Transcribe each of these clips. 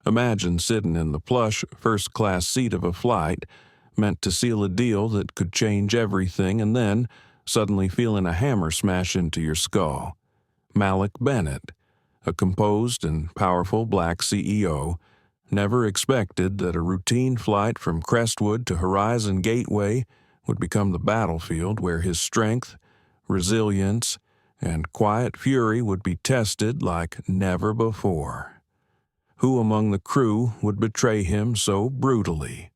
Imagine sitting in the plush first-class seat of a flight meant to seal a deal that could change everything, and then suddenly feeling a hammer smash into your skull. Malik Bennett, a composed and powerful black CEO, never expected that a routine flight from Crestwood to Horizon Gateway would become the battlefield where his strength, resilience, and quiet fury would be tested like never before. Who among the crew would betray him so brutally?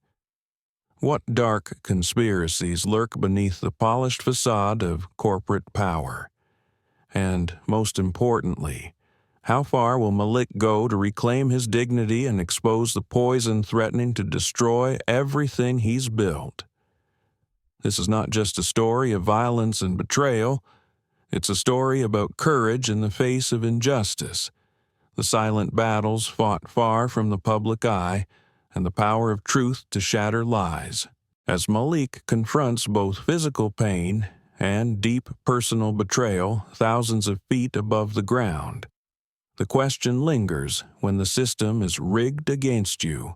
What dark conspiracies lurk beneath the polished facade of corporate power? And, most importantly, how far will Malik go to reclaim his dignity and expose the poison threatening to destroy everything he's built? This is not just a story of violence and betrayal. It's a story about courage in the face of injustice, the silent battles fought far from the public eye, and the power of truth to shatter lies. As Malik confronts both physical pain and deep personal betrayal thousands of feet above the ground, the question lingers: when the system is rigged against you,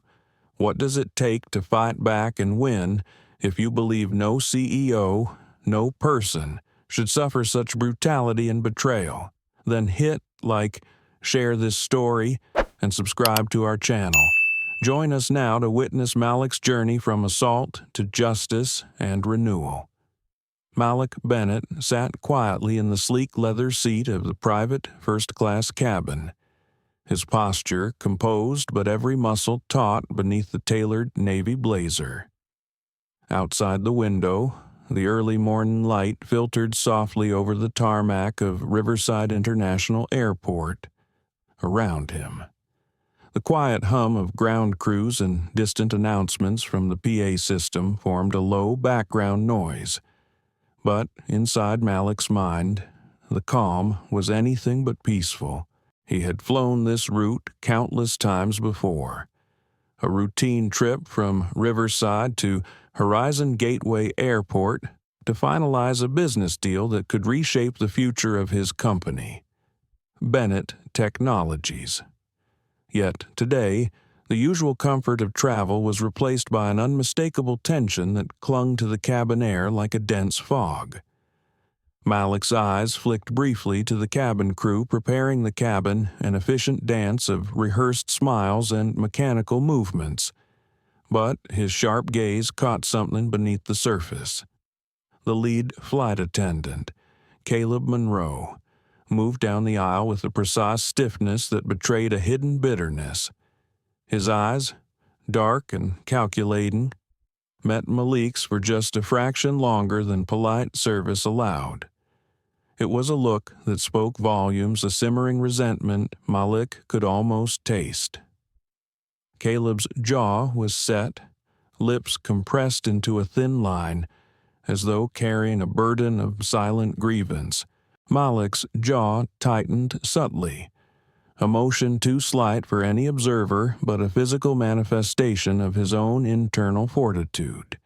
what does it take to fight back and win if you believe no CEO, no person, should suffer such brutality and betrayal? Then hit like, share this story, and subscribe to our channel. Join us now to witness Malik's journey from assault to justice and renewal. Malik Bennett sat quietly in the sleek leather seat of the private first-class cabin, his posture composed but every muscle taut beneath the tailored navy blazer. Outside the window, the early morning light filtered softly over the tarmac of Riverside International Airport. Around him, the quiet hum of ground crews and distant announcements from the PA system formed a low background noise. But inside Malik's mind, the calm was anything but peaceful. He had flown this route countless times before. A routine trip from Riverside to Horizon Gateway Airport to finalize a business deal that could reshape the future of his company, Bennett Technologies. Yet today, the usual comfort of travel was replaced by an unmistakable tension that clung to the cabin air like a dense fog. Malik's eyes flicked briefly to the cabin crew preparing the cabin, an efficient dance of rehearsed smiles and mechanical movements. But his sharp gaze caught something beneath the surface. The lead flight attendant, Caleb Monroe, moved down the aisle with a precise stiffness that betrayed a hidden bitterness. His eyes, dark and calculating, met Malik's for just a fraction longer than polite service allowed. It was a look that spoke volumes, a simmering resentment Malik could almost taste. Caleb's jaw was set, lips compressed into a thin line, as though carrying a burden of silent grievance. Malik's jaw tightened subtly, a motion too slight for any observer but a physical manifestation of his own internal fortitude.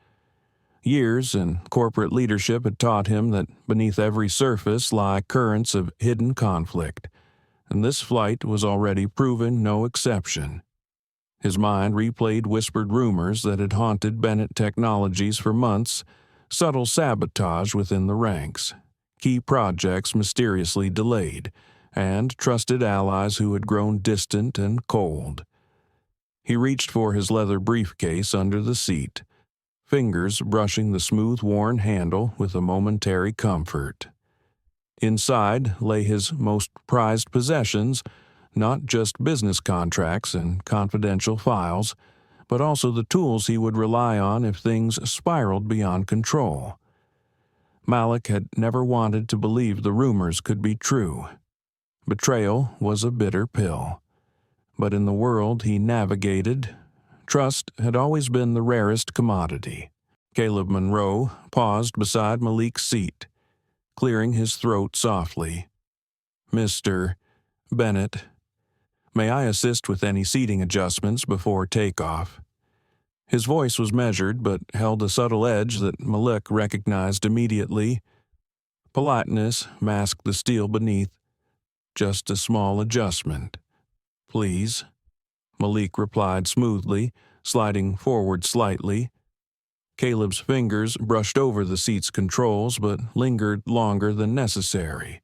Years in corporate leadership had taught him that beneath every surface lie currents of hidden conflict, and this flight was already proving no exception. His mind replayed whispered rumors that had haunted Bennett Technologies for months, subtle sabotage within the ranks, key projects mysteriously delayed, and trusted allies who had grown distant and cold. He reached for his leather briefcase under the seat, fingers brushing the smooth-worn handle with a momentary comfort. Inside lay his most prized possessions, not just business contracts and confidential files, but also the tools he would rely on if things spiraled beyond control. Malik had never wanted to believe the rumors could be true. Betrayal was a bitter pill. But in the world he navigated, trust had always been the rarest commodity. Caleb Monroe paused beside Malik's seat, clearing his throat softly. "Mr. Bennett, may I assist with any seating adjustments before takeoff?" His voice was measured but held a subtle edge that Malik recognized immediately. Politeness masked the steel beneath. "Just a small adjustment. Please." Malik replied smoothly, sliding forward slightly. Caleb's fingers brushed over the seat's controls but lingered longer than necessary,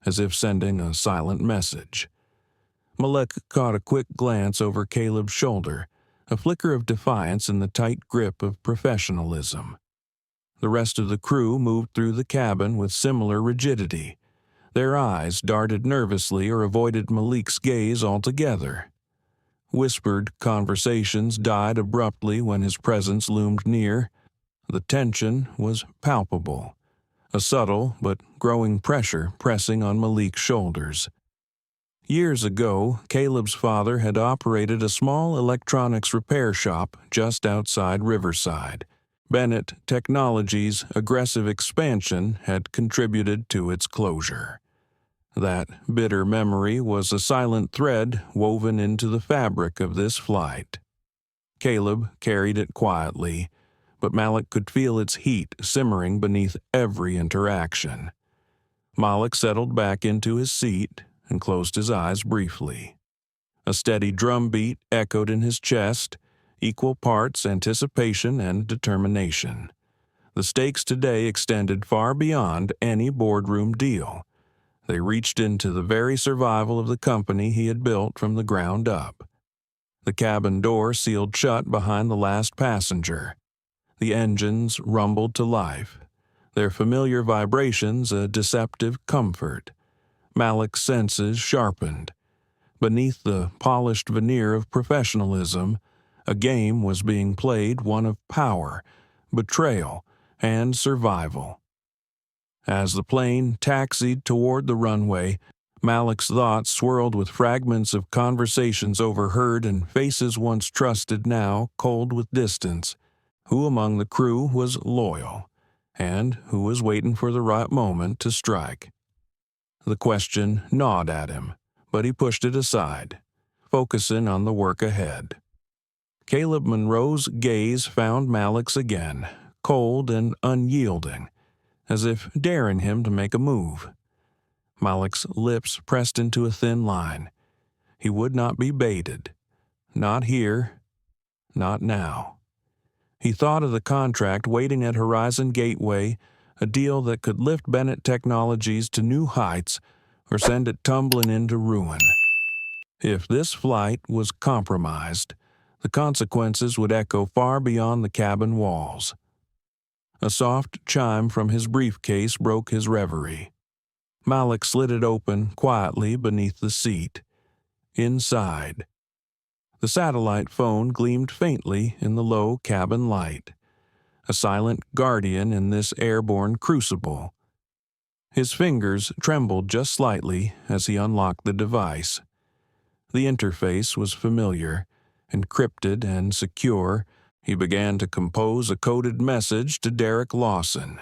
as if sending a silent message. Malik caught a quick glance over Caleb's shoulder, a flicker of defiance in the tight grip of professionalism. The rest of the crew moved through the cabin with similar rigidity. Their eyes darted nervously or avoided Malik's gaze altogether. Whispered conversations died abruptly when his presence loomed near. The tension was palpable, a subtle but growing pressure pressing on Malik's shoulders. Years ago, Caleb's father had operated a small electronics repair shop just outside Riverside. Bennett Technologies' aggressive expansion had contributed to its closure. That bitter memory was a silent thread woven into the fabric of this flight. Caleb carried it quietly, but Malik could feel its heat simmering beneath every interaction. Malik settled back into his seat and closed his eyes briefly. A steady drumbeat echoed in his chest, equal parts anticipation and determination. The stakes today extended far beyond any boardroom deal. They reached into the very survival of the company he had built from the ground up. The cabin door sealed shut behind the last passenger. The engines rumbled to life, their familiar vibrations a deceptive comfort. Malik's senses sharpened. Beneath the polished veneer of professionalism, a game was being played, one of power, betrayal, and survival. As the plane taxied toward the runway, Malik's thoughts swirled with fragments of conversations overheard and faces once trusted now cold with distance. Who among the crew was loyal, and who was waiting for the right moment to strike? The question gnawed at him, but he pushed it aside, focusing on the work ahead. Caleb Monroe's gaze found Malik's again, cold and unyielding, as if daring him to make a move. Malik's lips pressed into a thin line. He would not be baited. Not here. Not now. He thought of the contract waiting at Horizon Gateway, a deal that could lift Bennett Technologies to new heights or send it tumbling into ruin. If this flight was compromised, the consequences would echo far beyond the cabin walls. A soft chime from his briefcase broke his reverie. Malik slid it open quietly beneath the seat. Inside, the satellite phone gleamed faintly in the low cabin light, a silent guardian in this airborne crucible. His fingers trembled just slightly as he unlocked the device. The interface was familiar, encrypted and secure. He began to compose a coded message to Derek Lawson,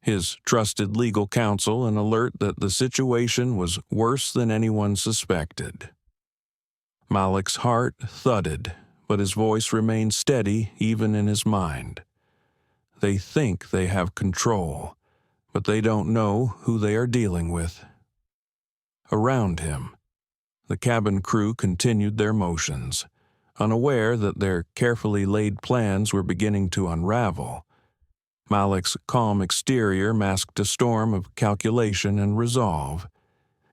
his trusted legal counsel, and alert that the situation was worse than anyone suspected. Malik's heart thudded, but his voice remained steady even in his mind. They think they have control, but they don't know who they are dealing with. Around him, the cabin crew continued their motions, unaware that their carefully laid plans were beginning to unravel. Malik's calm exterior masked a storm of calculation and resolve.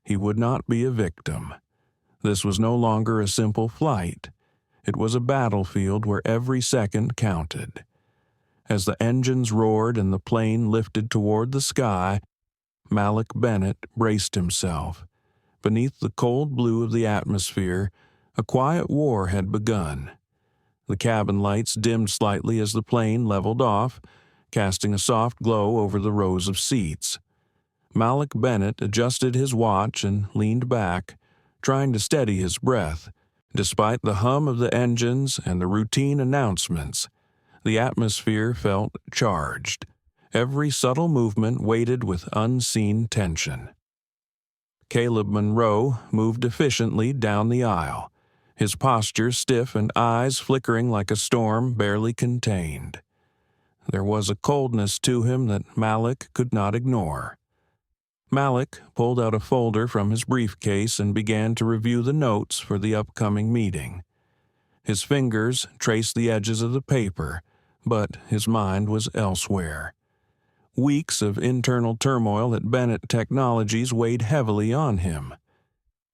He would not be a victim. This was no longer a simple flight. It was a battlefield where every second counted. As the engines roared and the plane lifted toward the sky, Malik Bennett braced himself. Beneath the cold blue of the atmosphere, a quiet war had begun. The cabin lights dimmed slightly as the plane leveled off, casting a soft glow over the rows of seats. Malik Bennett adjusted his watch and leaned back, trying to steady his breath. Despite the hum of the engines and the routine announcements, the atmosphere felt charged. Every subtle movement weighted with unseen tension. Caleb Monroe moved efficiently down the aisle, his posture stiff and eyes flickering like a storm barely contained. There was a coldness to him that Malik could not ignore. Malik pulled out a folder from his briefcase and began to review the notes for the upcoming meeting. His fingers traced the edges of the paper, but his mind was elsewhere. Weeks of internal turmoil at Bennett Technologies weighed heavily on him.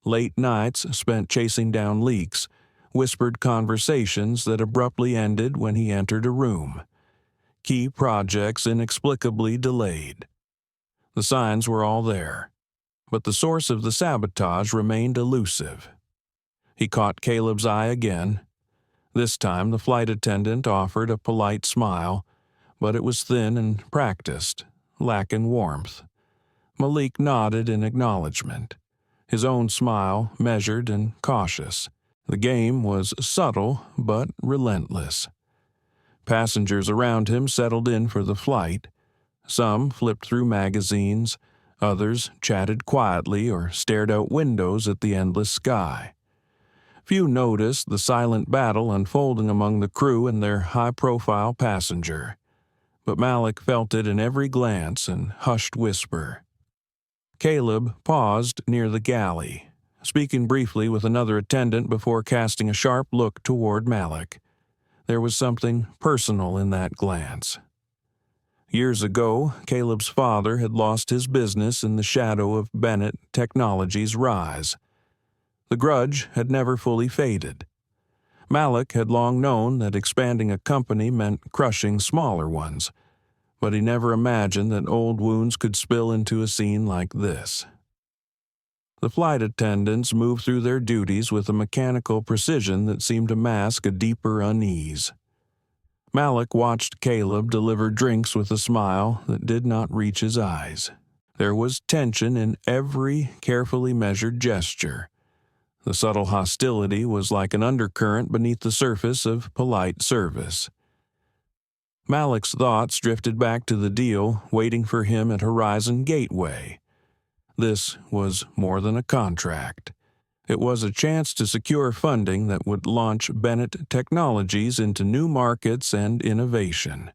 Late nights spent chasing down leaks, whispered conversations that abruptly ended when he entered a room. Key projects inexplicably delayed. The signs were all there, but the source of the sabotage remained elusive. He caught Caleb's eye again. This time the flight attendant offered a polite smile, but it was thin and practiced, lacking warmth. Malik nodded in acknowledgement, his own smile measured and cautious. The game was subtle but relentless. Passengers around him settled in for the flight. Some flipped through magazines, others chatted quietly or stared out windows at the endless sky. Few noticed the silent battle unfolding among the crew and their high-profile passenger, but Malik felt it in every glance and hushed whisper. Caleb paused near the galley, speaking briefly with another attendant before casting a sharp look toward Malik. There was something personal in that glance. Years ago, Caleb's father had lost his business in the shadow of Bennett Technologies' rise. The grudge had never fully faded. Malik had long known that expanding a company meant crushing smaller ones, but he never imagined that old wounds could spill into a scene like this. The flight attendants moved through their duties with a mechanical precision that seemed to mask a deeper unease. Malik watched Caleb deliver drinks with a smile that did not reach his eyes. There was tension in every carefully measured gesture. The subtle hostility was like an undercurrent beneath the surface of polite service. Malik's thoughts drifted back to the deal waiting for him at Horizon Gateway. This was more than a contract. It was a chance to secure funding that would launch Bennett Technologies into new markets and innovation.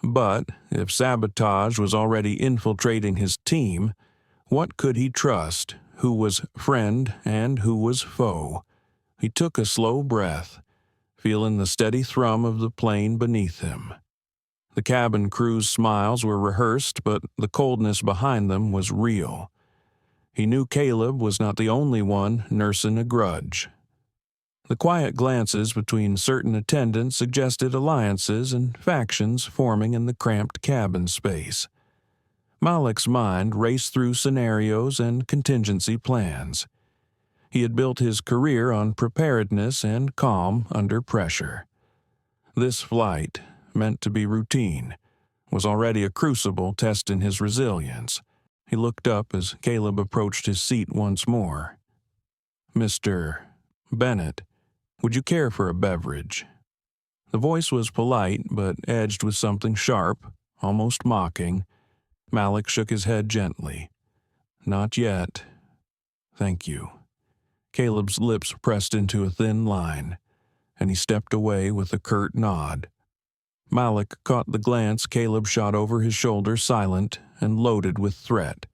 But if sabotage was already infiltrating his team, what could he trust? Who was friend and who was foe? He took a slow breath, feeling the steady thrum of the plane beneath him. The cabin crew's smiles were rehearsed, but the coldness behind them was real. He knew Caleb was not the only one nursing a grudge. The quiet glances between certain attendants suggested alliances and factions forming in the cramped cabin space. Malik's mind raced through scenarios and contingency plans. He had built his career on preparedness and calm under pressure. This flight, meant to be routine, was already a crucible testing his resilience. He looked up as Caleb approached his seat once more. "Mr. Bennett, would you care for a beverage?" The voice was polite, but edged with something sharp, almost mocking. Malik shook his head gently. "Not yet. Thank you." Caleb's lips pressed into a thin line, and he stepped away with a curt nod. Malik caught the glance Caleb shot over his shoulder, silent and loaded with threat.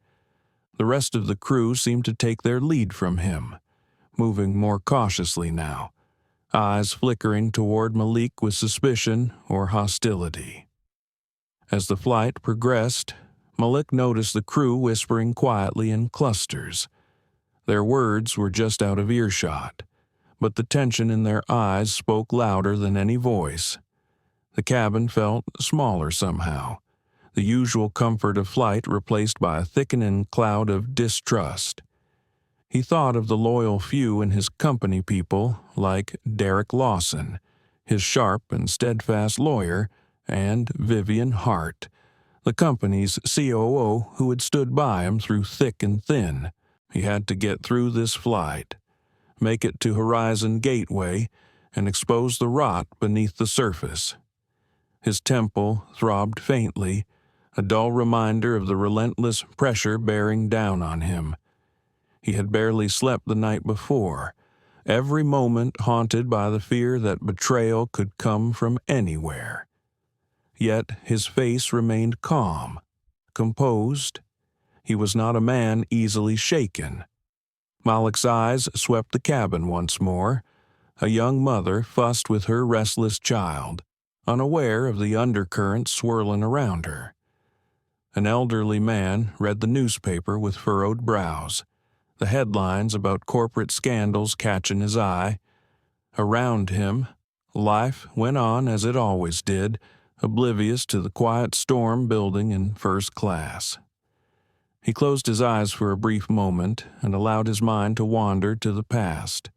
The rest of the crew seemed to take their lead from him, moving more cautiously now, eyes flickering toward Malik with suspicion or hostility. As the flight progressed, Malik noticed the crew whispering quietly in clusters. Their words were just out of earshot, but the tension in their eyes spoke louder than any voice. The cabin felt smaller somehow, the usual comfort of flight replaced by a thickening cloud of distrust. He thought of the loyal few in his company people, like Derek Lawson, his sharp and steadfast lawyer, and Vivian Hart, the company's COO who had stood by him through thick and thin. He had to get through this flight, make it to Horizon Gateway, and expose the rot beneath the surface. His temple throbbed faintly, a dull reminder of the relentless pressure bearing down on him. He had barely slept the night before, every moment haunted by the fear that betrayal could come from anywhere. Yet his face remained calm, composed. He was not a man easily shaken. Malik's eyes swept the cabin once more, A young mother fussed with her restless child, unaware of the undercurrents swirling around her. An elderly man read the newspaper with furrowed brows, the headlines about corporate scandals catching his eye. Around him, life went on as it always did, oblivious to the quiet storm building in first class. He closed his eyes for a brief moment and allowed his mind to wander to the past.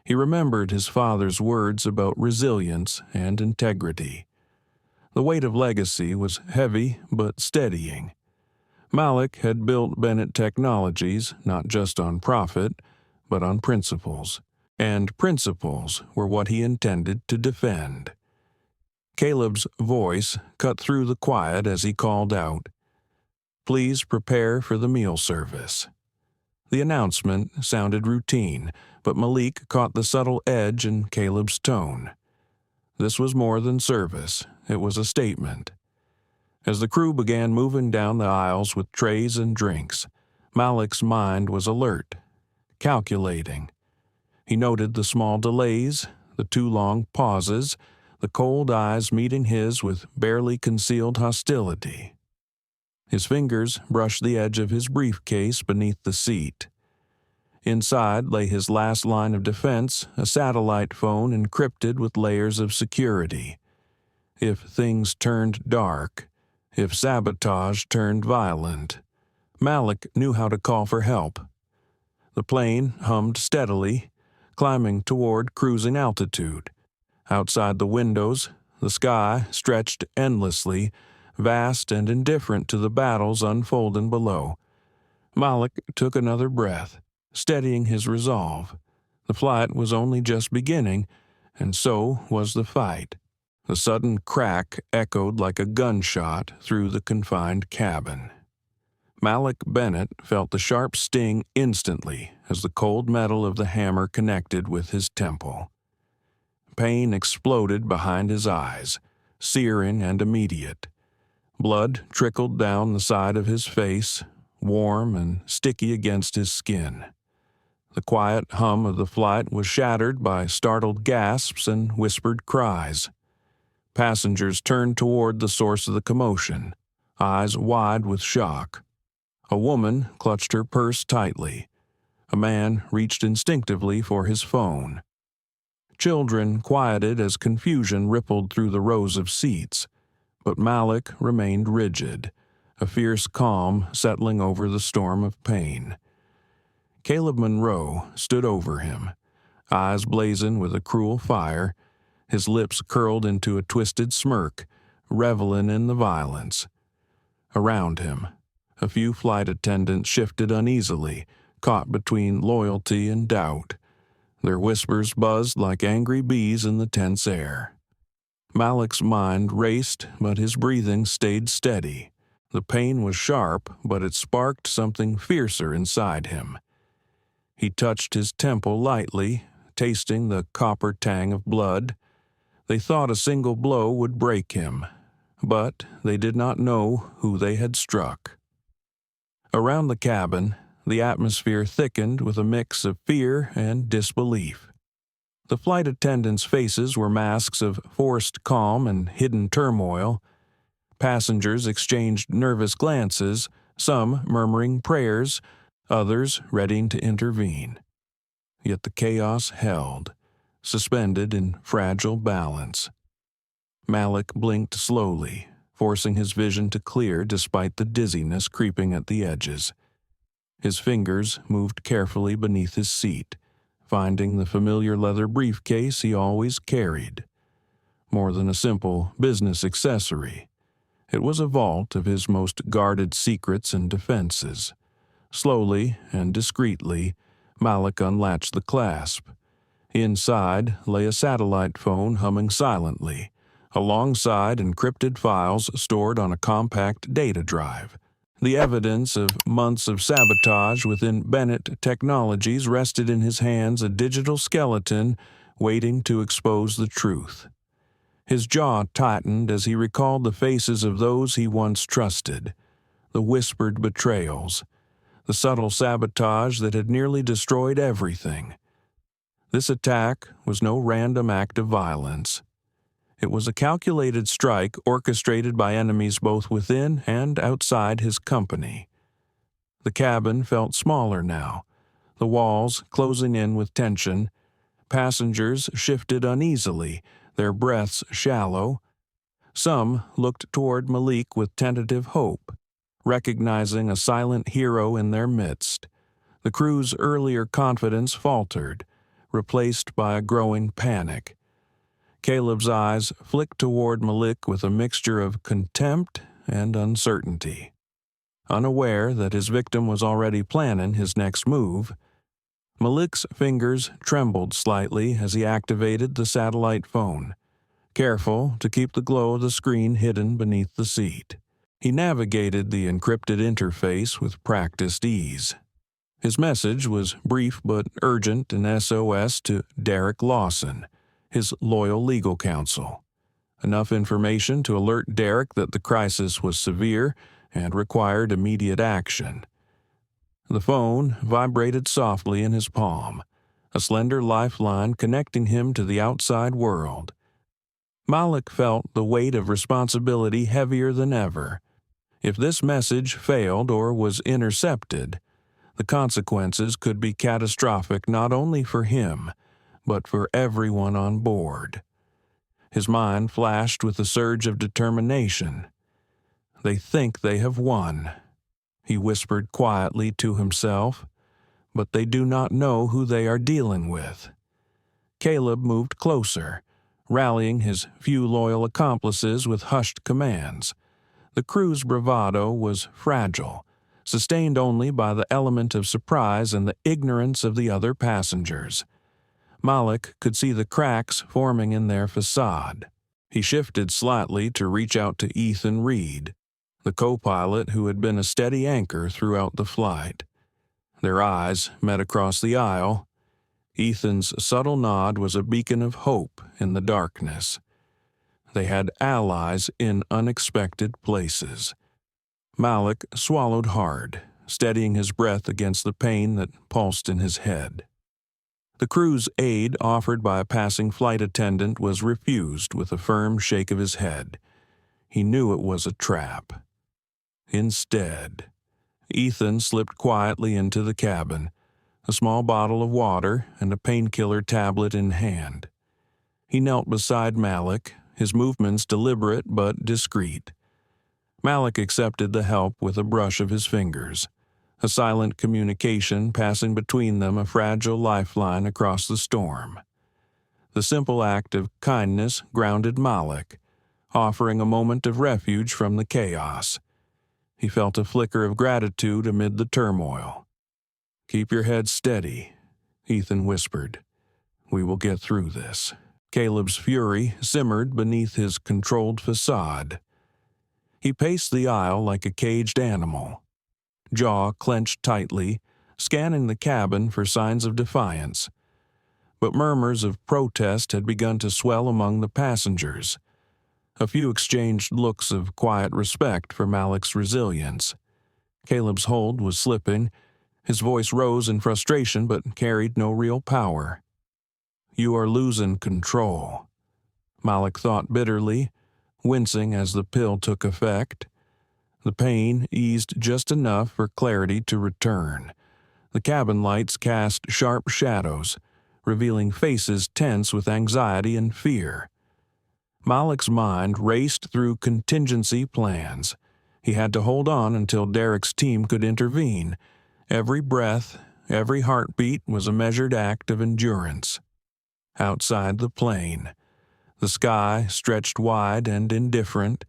He remembered his father's words about resilience and integrity. The weight of legacy was heavy but steadying. Malik had built Bennett Technologies not just on profit, but on principles. And principles were what he intended to defend. Caleb's voice cut through the quiet as he called out, "Please prepare for the meal service." The announcement sounded routine, but Malik caught the subtle edge in Caleb's tone. This was more than service, it was a statement. As the crew began moving down the aisles with trays and drinks, Malik's mind was alert, calculating. He noted the small delays, the too long pauses, the cold eyes meeting his with barely concealed hostility. His fingers brushed the edge of his briefcase beneath the seat. Inside lay his last line of defense, a satellite phone encrypted with layers of security. If things turned dark, if sabotage turned violent, Malik knew how to call for help. The plane hummed steadily, climbing toward cruising altitude. Outside the windows, the sky stretched endlessly, vast and indifferent to the battles unfolding below. Malik took another breath, steadying his resolve. The flight was only just beginning, and so was the fight. The sudden crack echoed like a gunshot through the confined cabin. Malik Bennett felt the sharp sting instantly as the cold metal of the hammer connected with his temple. Pain exploded behind his eyes, searing and immediate. Blood trickled down the side of his face, warm and sticky against his skin. The quiet hum of the flight was shattered by startled gasps and whispered cries. Passengers turned toward the source of the commotion, eyes wide with shock. A woman clutched her purse tightly. A man reached instinctively for his phone. Children quieted as confusion rippled through the rows of seats, but Malik remained rigid, a fierce calm settling over the storm of pain. Caleb Monroe stood over him, eyes blazing with a cruel fire, his lips curled into a twisted smirk, reveling in the violence. Around him, a few flight attendants shifted uneasily, caught between loyalty and doubt. Their whispers buzzed like angry bees in the tense air. Malik's mind raced, but his breathing stayed steady. The pain was sharp, but it sparked something fiercer inside him. He touched his temple lightly, tasting the copper tang of blood. They thought a single blow would break him, but they did not know who they had struck. Around the cabin, the atmosphere thickened with a mix of fear and disbelief. The flight attendants' faces were masks of forced calm and hidden turmoil. Passengers exchanged nervous glances, some murmuring prayers, others readying to intervene. Yet the chaos held, suspended in fragile balance. Malik blinked slowly, forcing his vision to clear despite the dizziness creeping at the edges. His fingers moved carefully beneath his seat, finding the familiar leather briefcase he always carried. More than a simple business accessory, it was a vault of his most guarded secrets and defenses. Slowly and discreetly, Malik unlatched the clasp. Inside lay a satellite phone humming silently, alongside encrypted files stored on a compact data drive. The evidence of months of sabotage within Bennett Technologies rested in his hands, a digital skeleton waiting to expose the truth. His jaw tightened as he recalled the faces of those he once trusted, the whispered betrayals, the subtle sabotage that had nearly destroyed everything. This attack was no random act of violence. It was a calculated strike orchestrated by enemies both within and outside his company. The cabin felt smaller now, the walls closing in with tension. Passengers shifted uneasily, their breaths shallow. Some looked toward Malik with tentative hope, recognizing a silent hero in their midst. The crew's earlier confidence faltered, replaced by a growing panic. Caleb's eyes flicked toward Malik with a mixture of contempt and uncertainty. Unaware that his victim was already planning his next move, Malik's fingers trembled slightly as he activated the satellite phone, careful to keep the glow of the screen hidden beneath the seat. He navigated the encrypted interface with practiced ease. His message was brief but urgent, an SOS to Derek Lawson, his loyal legal counsel. Enough information to alert Derek that the crisis was severe and required immediate action. The phone vibrated softly in his palm, a slender lifeline connecting him to the outside world. Malik felt the weight of responsibility heavier than ever. If this message failed or was intercepted, the consequences could be catastrophic not only for him, but for everyone on board. His mind flashed with a surge of determination. They think they have won, he whispered quietly to himself, but they do not know who they are dealing with. Caleb moved closer, rallying his few loyal accomplices with hushed commands. The crew's bravado was fragile, sustained only by the element of surprise and the ignorance of the other passengers. Malik could see the cracks forming in their facade. He shifted slightly to reach out to Ethan Reed, the co-pilot who had been a steady anchor throughout the flight. Their eyes met across the aisle. Ethan's subtle nod was a beacon of hope in the darkness. They had allies in unexpected places. Malik swallowed hard, steadying his breath against the pain that pulsed in his head. The crew's aid offered by a passing flight attendant was refused with a firm shake of his head. He knew it was a trap. Instead, Ethan slipped quietly into the cabin, a small bottle of water and a painkiller tablet in hand. He knelt beside Malik, his movements deliberate but discreet. Malik accepted the help with a brush of his fingers, a silent communication passing between them, a fragile lifeline across the storm. The simple act of kindness grounded Malik, offering a moment of refuge from the chaos. He felt a flicker of gratitude amid the turmoil. "Keep your head steady," Ethan whispered. "We will get through this." Caleb's fury simmered beneath his controlled facade. He paced the aisle like a caged animal, jaw clenched tightly, scanning the cabin for signs of defiance. But murmurs of protest had begun to swell among the passengers. A few exchanged looks of quiet respect for Malik's resilience. Caleb's hold was slipping. His voice rose in frustration but carried no real power. "You are losing control," Malik thought bitterly, wincing as the pill took effect. The pain eased just enough for clarity to return. The cabin lights cast sharp shadows, revealing faces tense with anxiety and fear. Malik's mind raced through contingency plans. He had to hold on until Derek's team could intervene. Every breath, every heartbeat was a measured act of endurance. Outside the plane, the sky stretched wide and indifferent.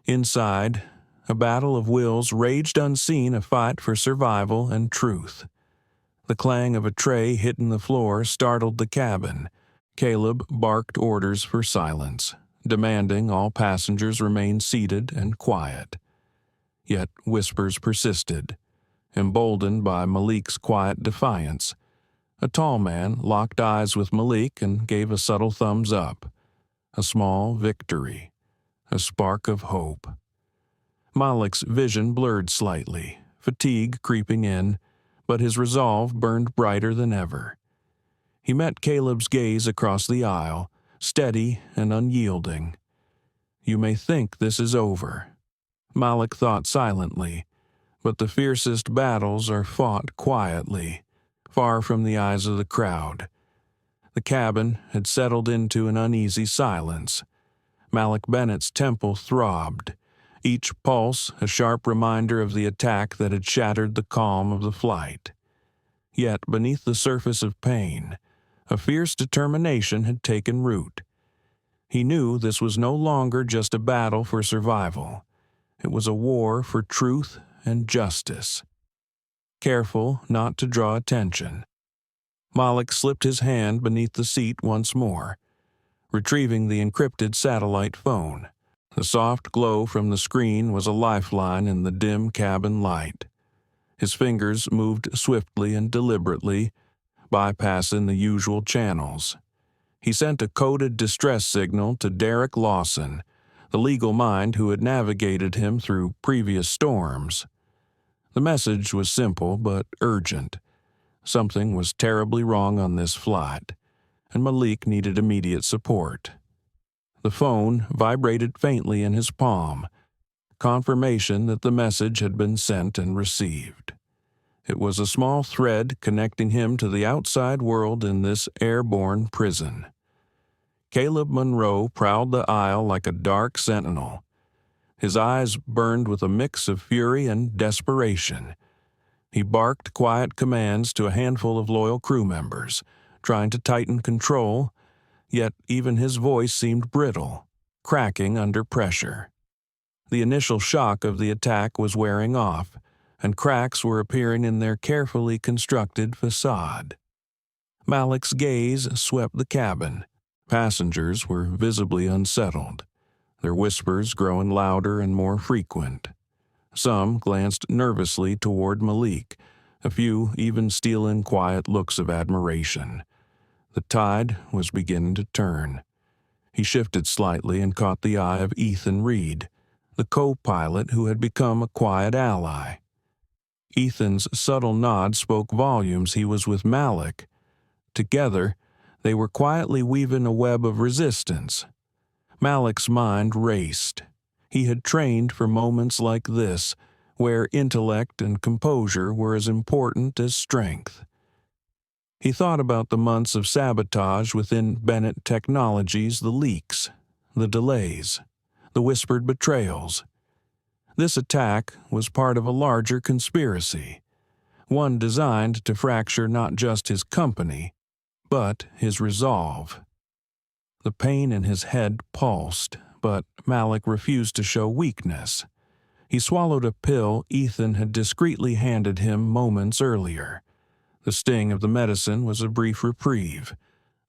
Inside, a battle of wills raged unseen, a fight for survival and truth. The clang of a tray hitting the floor startled the cabin. Caleb barked orders for silence, demanding all passengers remain seated and quiet. Yet whispers persisted. Emboldened by Malik's quiet defiance, a tall man locked eyes with Malik and gave a subtle thumbs up. A small victory, a spark of hope. Malik's vision blurred slightly, fatigue creeping in, but his resolve burned brighter than ever. He met Caleb's gaze across the aisle, steady and unyielding. "You may think this is over," Malik thought silently, but the fiercest battles are fought quietly, far from the eyes of the crowd. The cabin had settled into an uneasy silence. Malik Bennett's temple throbbed, each pulse a sharp reminder of the attack that had shattered the calm of the flight. Yet beneath the surface of pain, a fierce determination had taken root. He knew this was no longer just a battle for survival. It was a war for truth and justice. Careful not to draw attention, Malik slipped his hand beneath the seat once more, retrieving the encrypted satellite phone. The soft glow from the screen was a lifeline in the dim cabin light. His fingers moved swiftly and deliberately, bypassing the usual channels. He sent a coded distress signal to Derek Lawson, the legal mind who had navigated him through previous storms. The message was simple but urgent. Something was terribly wrong on this flight, and Malik needed immediate support. The phone vibrated faintly in his palm, confirmation that the message had been sent and received. It was a small thread connecting him to the outside world in this airborne prison. Caleb Monroe prowled the aisle like a dark sentinel. His eyes burned with a mix of fury and desperation. He barked quiet commands to a handful of loyal crew members, trying to tighten control, yet even his voice seemed brittle, cracking under pressure. The initial shock of the attack was wearing off, and cracks were appearing in their carefully constructed facade. Malik's gaze swept the cabin. Passengers were visibly unsettled, their whispers growing louder and more frequent. Some glanced nervously toward Malik, a few even stealing quiet looks of admiration. The tide was beginning to turn. He shifted slightly and caught the eye of Ethan Reed, the co-pilot who had become a quiet ally. Ethan's subtle nod spoke volumes. He was with Malik. Together, they were quietly weaving a web of resistance. Malik's mind raced. He had trained for moments like this, where intellect and composure were as important as strength. He thought about the months of sabotage within Bennett Technologies, the leaks, the delays, the whispered betrayals. This attack was part of a larger conspiracy, one designed to fracture not just his company, but his resolve. The pain in his head pulsed, but Malik refused to show weakness. He swallowed a pill Ethan had discreetly handed him moments earlier. The sting of the medicine was a brief reprieve,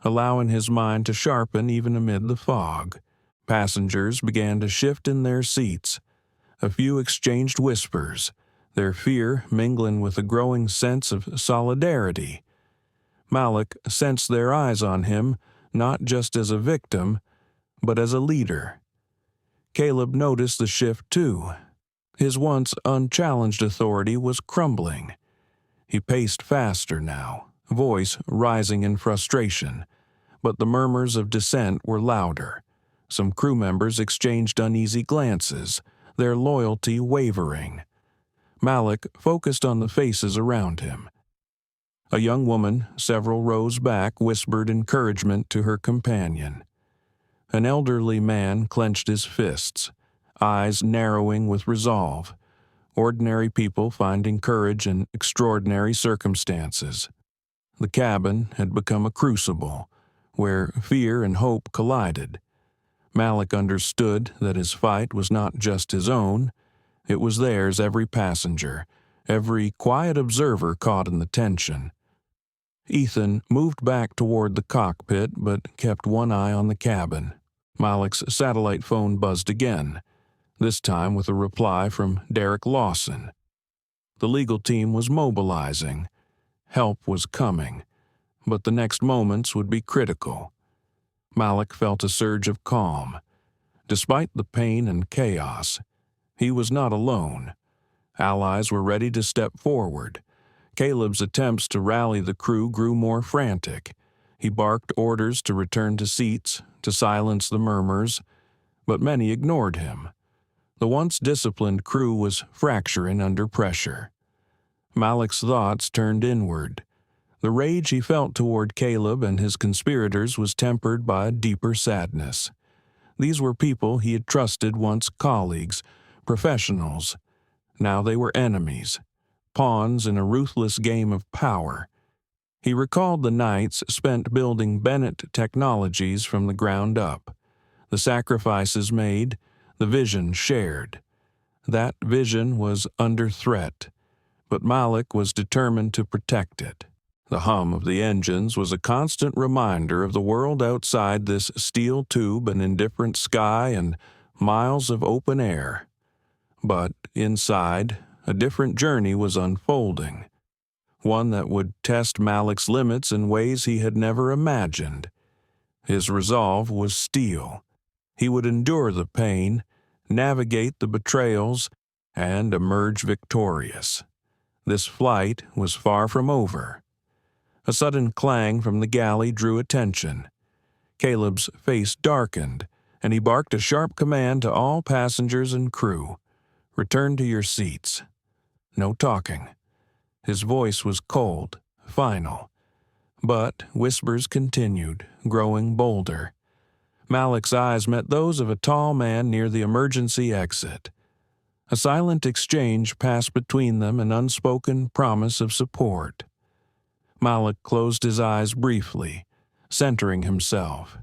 allowing his mind to sharpen even amid the fog. Passengers began to shift in their seats. A few exchanged whispers, their fear mingling with a growing sense of solidarity. Malik sensed their eyes on him, not just as a victim, but as a leader. Caleb noticed the shift too. His once unchallenged authority was crumbling. He paced faster now, voice rising in frustration, but the murmurs of dissent were louder. Some crew members exchanged uneasy glances, their loyalty wavering. Malik focused on the faces around him. A young woman, several rows back, whispered encouragement to her companion. An elderly man clenched his fists, eyes narrowing with resolve. Ordinary people finding courage in extraordinary circumstances. The cabin had become a crucible, where fear and hope collided. Malik understood that his fight was not just his own, it was theirs. Every passenger, every quiet observer caught in the tension. Ethan moved back toward the cockpit but kept one eye on the cabin. Malik's satellite phone buzzed again, this time with a reply from Derek Lawson. The legal team was mobilizing. Help was coming, but the next moments would be critical. Malik felt a surge of calm. Despite the pain and chaos, he was not alone. Allies were ready to step forward. Caleb's attempts to rally the crew grew more frantic. He barked orders to return to seats, to silence the murmurs, but many ignored him. The once disciplined crew was fracturing under pressure. Malik's thoughts turned inward. The rage he felt toward Caleb and his conspirators was tempered by a deeper sadness. These were people he had trusted once colleagues, professionals. Now they were enemies, pawns in a ruthless game of power. He recalled the nights spent building Bennett Technologies from the ground up, the sacrifices made, the vision shared. That vision was under threat, but Malik was determined to protect it. The hum of the engines was a constant reminder of the world outside this steel tube, an indifferent sky, and miles of open air. But inside, a different journey was unfolding, one that would test Malik's limits in ways he had never imagined. His resolve was steel. He would endure the pain, navigate the betrayals, and emerge victorious. This flight was far from over. A sudden clang from the galley drew attention. Caleb's face darkened, and he barked a sharp command to all passengers and crew. "Return to your seats." No talking. His voice was cold, final. But whispers continued, growing bolder. Malik's eyes met those of a tall man near the emergency exit. A silent exchange passed between them, an unspoken promise of support. Malik closed his eyes briefly, centering himself.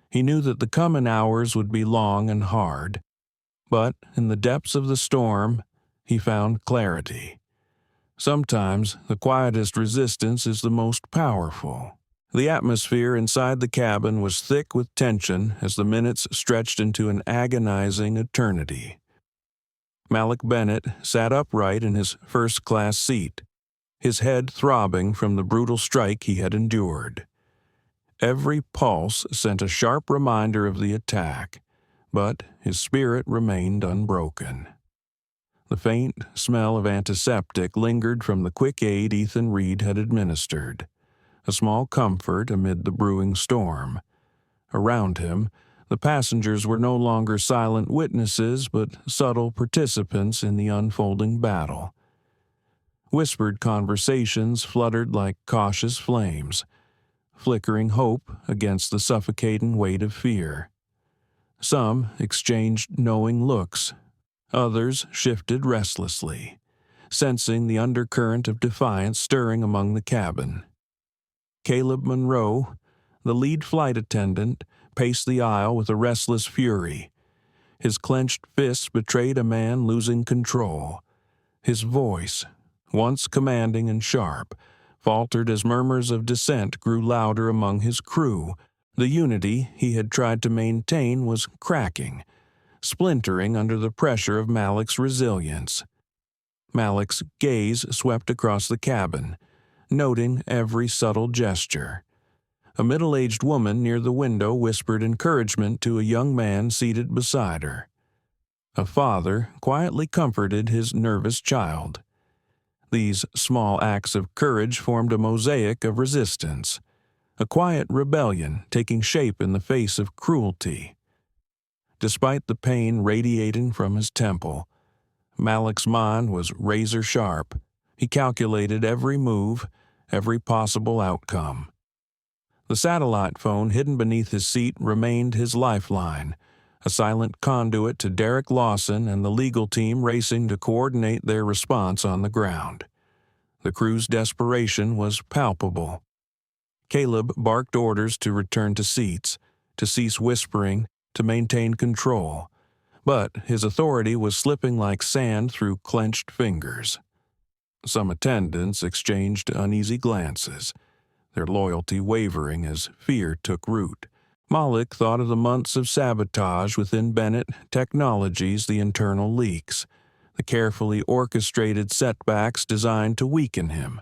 He knew that the coming hours would be long and hard, but in the depths of the storm, he found clarity. Sometimes the quietest resistance is the most powerful. The atmosphere inside the cabin was thick with tension as the minutes stretched into an agonizing eternity. Malik Bennett sat upright in his first-class seat, his head throbbing from the brutal strike he had endured. Every pulse sent a sharp reminder of the attack, but his spirit remained unbroken. The faint smell of antiseptic lingered from the quick aid Ethan Reed had administered, a small comfort amid the brewing storm. Around him, the passengers were no longer silent witnesses but subtle participants in the unfolding battle. Whispered conversations fluttered like cautious flames, flickering hope against the suffocating weight of fear. Some exchanged knowing looks. Others shifted restlessly, sensing the undercurrent of defiance stirring among the cabin. Caleb Monroe, the lead flight attendant, paced the aisle with a restless fury. His clenched fists betrayed a man losing control. His voice, once commanding and sharp, faltered as murmurs of dissent grew louder among his crew. The unity he had tried to maintain was cracking, splintering under the pressure of Malik's resilience. Malik's gaze swept across the cabin, noting every subtle gesture. A middle-aged woman near the window whispered encouragement to a young man seated beside her. A father quietly comforted his nervous child. These small acts of courage formed a mosaic of resistance, a quiet rebellion taking shape in the face of cruelty. Despite the pain radiating from his temple, Malik's mind was razor-sharp. He calculated every move, every possible outcome. The satellite phone hidden beneath his seat remained his lifeline, a silent conduit to Derek Lawson and the legal team racing to coordinate their response on the ground. The crew's desperation was palpable. Caleb barked orders to return to seats, to cease whispering, to maintain control, but his authority was slipping like sand through clenched fingers. Some attendants exchanged uneasy glances, their loyalty wavering as fear took root. Malik thought of the months of sabotage within Bennett Technologies, the internal leaks, the carefully orchestrated setbacks designed to weaken him.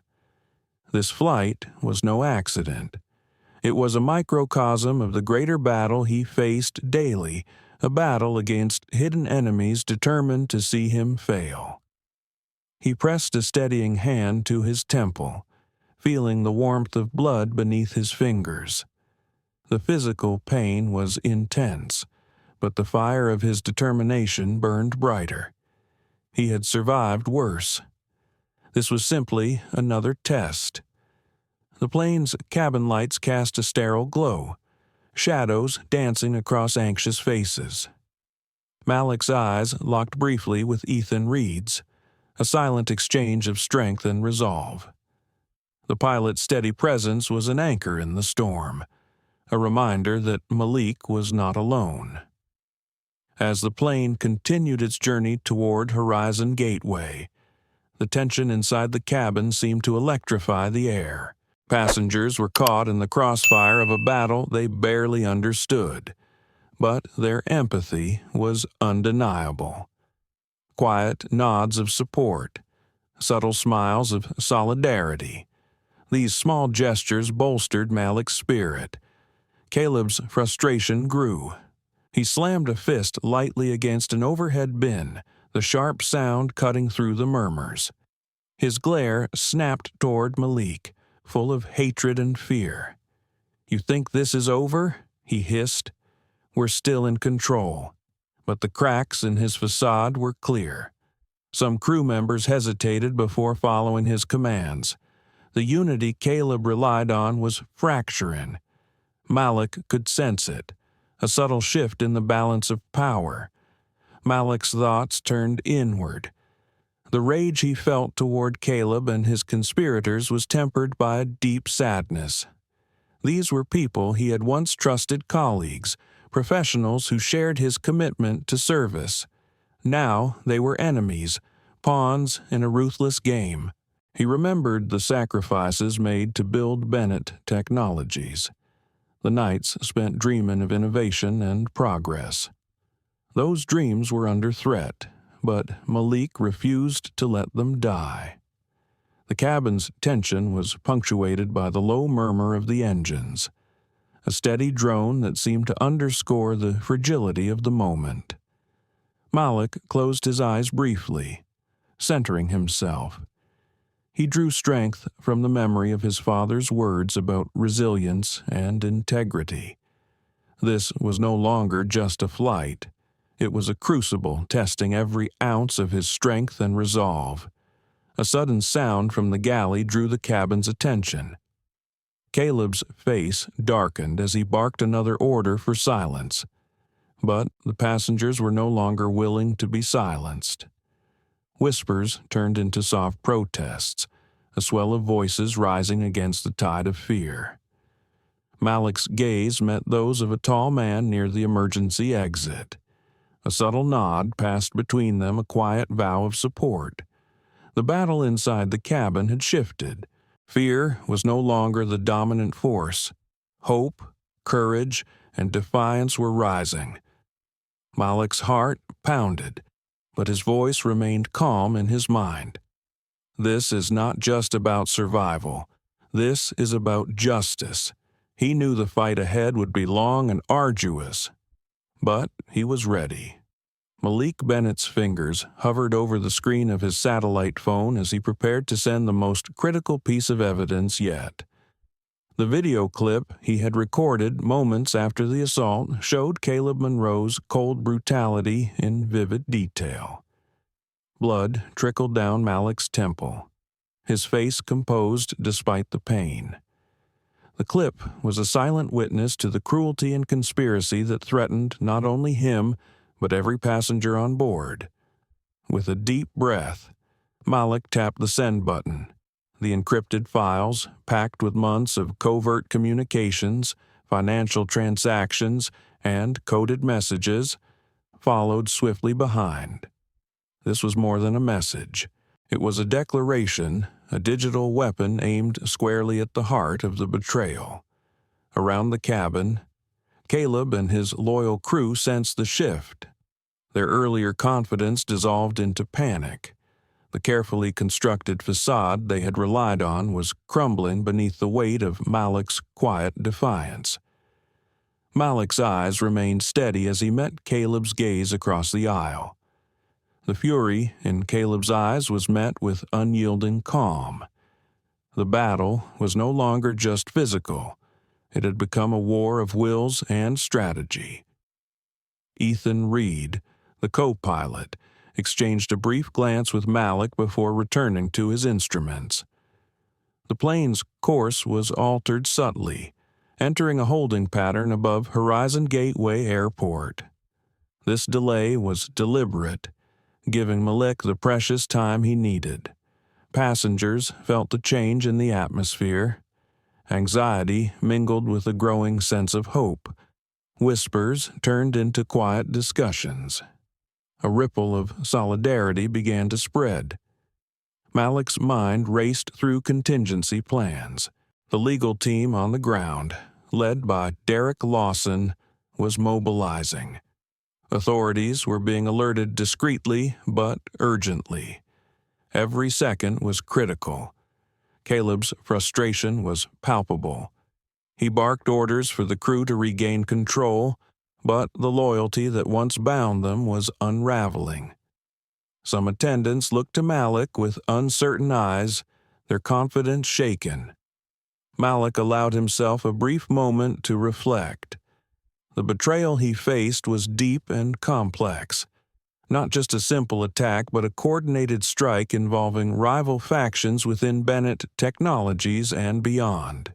This flight was no accident. It was a microcosm of the greater battle he faced daily, a battle against hidden enemies determined to see him fail. He pressed a steadying hand to his temple, feeling the warmth of blood beneath his fingers. The physical pain was intense, but the fire of his determination burned brighter. He had survived worse. This was simply another test. The plane's cabin lights cast a sterile glow, shadows dancing across anxious faces. Malik's eyes locked briefly with Ethan Reed's, a silent exchange of strength and resolve. The pilot's steady presence was an anchor in the storm, a reminder that Malik was not alone. As the plane continued its journey toward Horizon Gateway, the tension inside the cabin seemed to electrify the air. Passengers were caught in the crossfire of a battle they barely understood, but their empathy was undeniable. Quiet nods of support, subtle smiles of solidarity. These small gestures bolstered Malik's spirit. Caleb's frustration grew. He slammed a fist lightly against an overhead bin, the sharp sound cutting through the murmurs. His glare snapped toward Malik, full of hatred and fear. "You think this is over?" he hissed. "We're still in control." But the cracks in his facade were clear. Some crew members hesitated before following his commands. The unity Caleb relied on was fracturing. Malik could sense it, a subtle shift in the balance of power. Malik's thoughts turned inward. The rage he felt toward Caleb and his conspirators was tempered by a deep sadness. These were people he had once trusted colleagues, professionals who shared his commitment to service. Now they were enemies, pawns in a ruthless game. He remembered the sacrifices made to build Bennett Technologies, the nights spent dreaming of innovation and progress. Those dreams were under threat, but Malik refused to let them die. The cabin's tension was punctuated by the low murmur of the engines, a steady drone that seemed to underscore the fragility of the moment. Malik closed his eyes briefly, centering himself. He drew strength from the memory of his father's words about resilience and integrity. This was no longer just a flight. It was a crucible testing every ounce of his strength and resolve. A sudden sound from the galley drew the cabin's attention. Caleb's face darkened as he barked another order for silence. But the passengers were no longer willing to be silenced. Whispers turned into soft protests, a swell of voices rising against the tide of fear. Malik's gaze met those of a tall man near the emergency exit. A subtle nod passed between them, a quiet vow of support. The battle inside the cabin had shifted. Fear was no longer the dominant force. Hope, courage, and defiance were rising. Malik's heart pounded, but his voice remained calm in his mind. This is not just about survival. This is about justice. He knew the fight ahead would be long and arduous, but he was ready. Malik Bennett's fingers hovered over the screen of his satellite phone as he prepared to send the most critical piece of evidence yet. The video clip he had recorded moments after the assault showed Caleb Monroe's cold brutality in vivid detail. Blood trickled down Malik's temple, his face composed despite the pain. The clip was a silent witness to the cruelty and conspiracy that threatened not only him, but every passenger on board. With a deep breath, Malik tapped the send button. The encrypted files, packed with months of covert communications, financial transactions, and coded messages, followed swiftly behind. This was more than a message. It was a declaration, a digital weapon aimed squarely at the heart of the betrayal. Around the cabin, Caleb and his loyal crew sensed the shift. Their earlier confidence dissolved into panic. The carefully constructed facade they had relied on was crumbling beneath the weight of Malik's quiet defiance. Malik's eyes remained steady as he met Caleb's gaze across the aisle. The fury in Caleb's eyes was met with unyielding calm. The battle was no longer just physical. It had become a war of wills and strategy. Ethan Reed, the co-pilot, exchanged a brief glance with Malik before returning to his instruments. The plane's course was altered subtly, entering a holding pattern above Horizon Gateway Airport. This delay was deliberate, giving Malik the precious time he needed. Passengers felt the change in the atmosphere. Anxiety mingled with a growing sense of hope. Whispers turned into quiet discussions. A ripple of solidarity began to spread. Malik's mind raced through contingency plans. The legal team on the ground, led by Derek Lawson, was mobilizing. Authorities were being alerted discreetly but urgently. Every second was critical. Caleb's frustration was palpable. He barked orders for the crew to regain control, but the loyalty that once bound them was unraveling. Some attendants looked to Malik with uncertain eyes, their confidence shaken. Malik allowed himself a brief moment to reflect. The betrayal he faced was deep and complex. Not just a simple attack, but a coordinated strike involving rival factions within Bennett Technologies and beyond.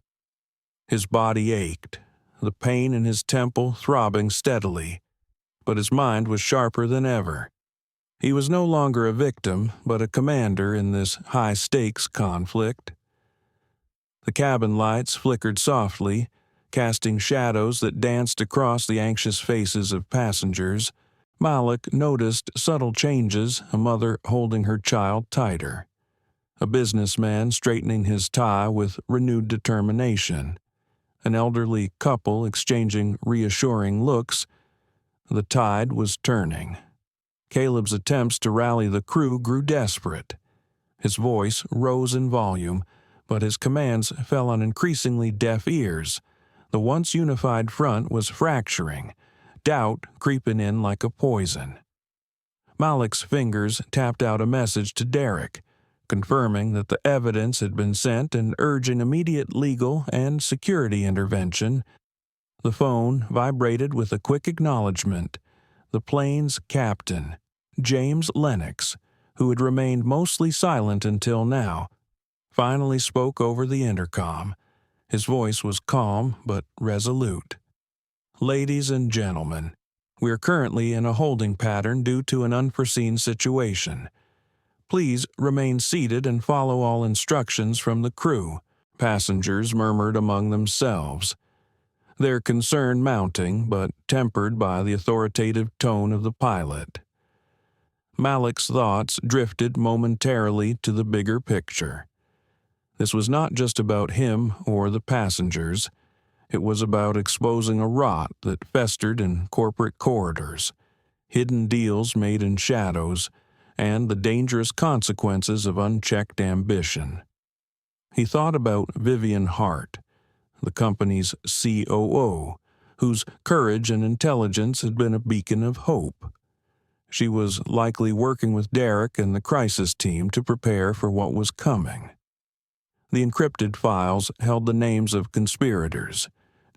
His body ached, the pain in his temple throbbing steadily, but his mind was sharper than ever. He was no longer a victim, but a commander in this high-stakes conflict. The cabin lights flickered softly, casting shadows that danced across the anxious faces of passengers. Malik noticed subtle changes, a mother holding her child tighter, a businessman straightening his tie with renewed determination, an elderly couple exchanging reassuring looks. The tide was turning. Caleb's attempts to rally the crew grew desperate. His voice rose in volume, but his commands fell on increasingly deaf ears. The once unified front was fracturing, doubt creeping in like a poison. Malik's fingers tapped out a message to Derek, confirming that the evidence had been sent and urging immediate legal and security intervention. The phone vibrated with a quick acknowledgement. The plane's captain, James Lennox, who had remained mostly silent until now, finally spoke over the intercom. His voice was calm but resolute. "Ladies and gentlemen, we are currently in a holding pattern due to an unforeseen situation. Please remain seated and follow all instructions from the crew," passengers murmured among themselves, their concern mounting but tempered by the authoritative tone of the pilot. Malik's thoughts drifted momentarily to the bigger picture. This was not just about him or the passengers. It was about exposing a rot that festered in corporate corridors, hidden deals made in shadows, and the dangerous consequences of unchecked ambition. He thought about Vivian Hart, the company's COO, whose courage and intelligence had been a beacon of hope. She was likely working with Derek and the crisis team to prepare for what was coming. The encrypted files held the names of conspirators,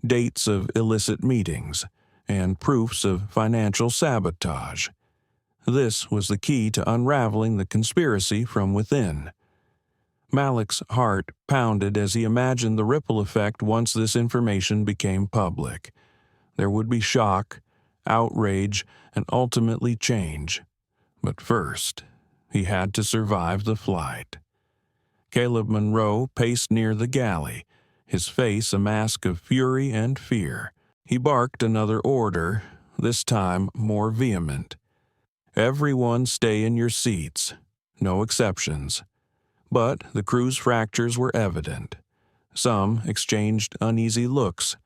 dates of illicit meetings, and proofs of financial sabotage. This was the key to unraveling the conspiracy from within. Malik's heart pounded as he imagined the ripple effect once this information became public. There would be shock, outrage, and ultimately change. But first, he had to survive the flight. Caleb Monroe paced near the galley, his face a mask of fury and fear. He barked another order, this time more vehement. "Everyone stay in your seats. No exceptions." But the crew's fractures were evident. Some exchanged uneasy looks,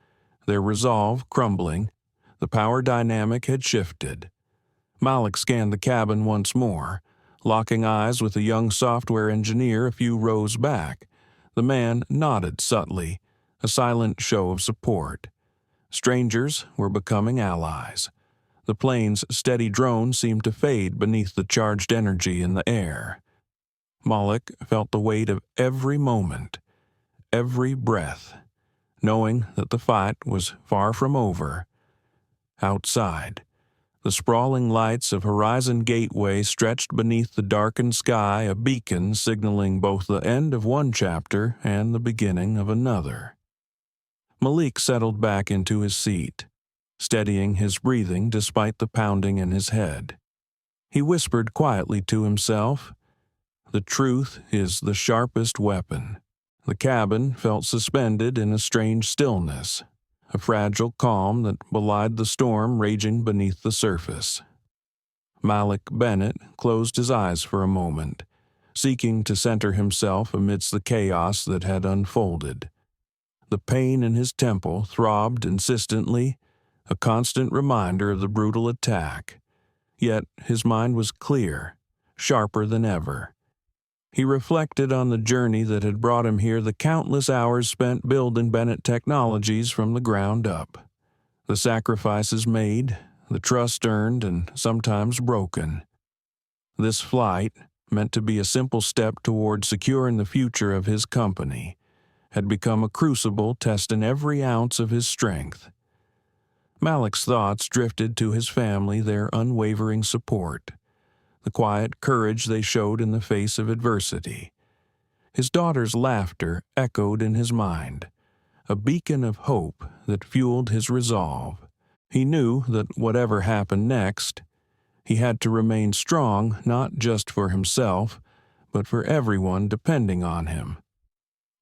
their resolve crumbling. The power dynamic had shifted. Malik scanned the cabin once more, locking eyes with a young software engineer a few rows back. The man nodded subtly, a silent show of support. Strangers were becoming allies. The plane's steady drone seemed to fade beneath the charged energy in the air. Malik felt the weight of every moment. every breath, knowing that the fight was far from over. Outside, the sprawling lights of Horizon Gateway stretched beneath the darkened sky, a beacon signaling both the end of one chapter and the beginning of another. Malik settled back into his seat, steadying his breathing despite the pounding in his head. He whispered quietly to himself, "The truth is the sharpest weapon." The cabin felt suspended in a strange stillness, a fragile calm that belied the storm raging beneath the surface. Malik Bennett closed his eyes for a moment, seeking to center himself amidst the chaos that had unfolded. The pain in his temple throbbed insistently, a constant reminder of the brutal attack. Yet his mind was clear, sharper than ever. He reflected on the journey that had brought him here, the countless hours spent building Bennett Technologies from the ground up. The sacrifices made, the trust earned and sometimes broken. This flight, meant to be a simple step toward securing the future of his company, had become a crucible testing every ounce of his strength. Malik's thoughts drifted to his family, their unwavering support, the quiet courage they showed in the face of adversity. His daughter's laughter echoed in his mind, a beacon of hope that fueled his resolve. He knew that whatever happened next, he had to remain strong not just for himself, but for everyone depending on him.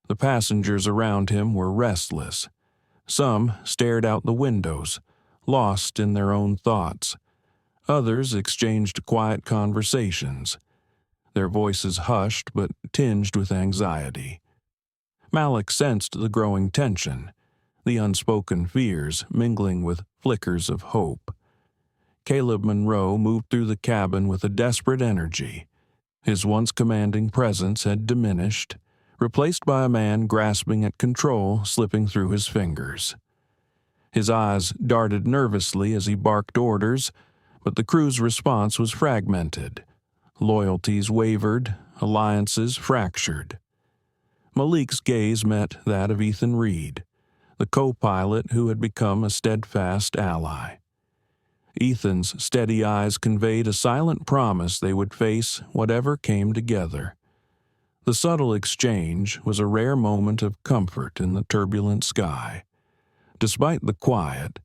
The passengers around him were restless. Some stared out the windows, lost in their own thoughts. Others exchanged quiet conversations, their voices hushed but tinged with anxiety. Malik sensed the growing tension, the unspoken fears mingling with flickers of hope. Caleb Monroe moved through the cabin with a desperate energy. His once commanding presence had diminished, replaced by a man grasping at control slipping through his fingers. His eyes darted nervously as he barked orders, but the crew's response was fragmented. Loyalties wavered, alliances fractured. Malik's gaze met that of Ethan Reed, the co-pilot who had become a steadfast ally. Ethan's steady eyes conveyed a silent promise they would face whatever came together. The subtle exchange was a rare moment of comfort in the turbulent sky. Despite the quiet,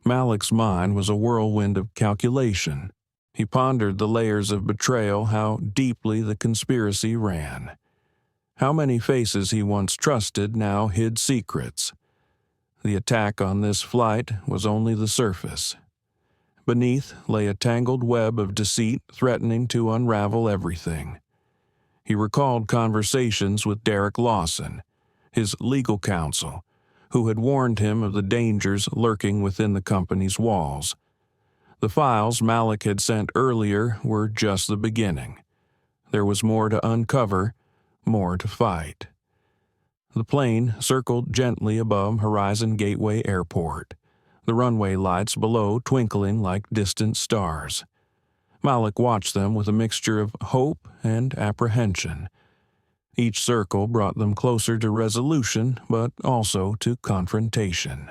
Malik's mind was a whirlwind of calculation. He pondered the layers of betrayal, how deeply the conspiracy ran. How many faces he once trusted now hid secrets. The attack on this flight was only the surface. Beneath lay a tangled web of deceit threatening to unravel everything. He recalled conversations with Derek Lawson, his legal counsel, who had warned him of the dangers lurking within the company's walls. The files Malik had sent earlier were just the beginning. There was more to uncover, more to fight. The plane circled gently above Horizon Gateway Airport, the runway lights below twinkling like distant stars. Malik watched them with a mixture of hope and apprehension. Each circle brought them closer to resolution, but also to confrontation.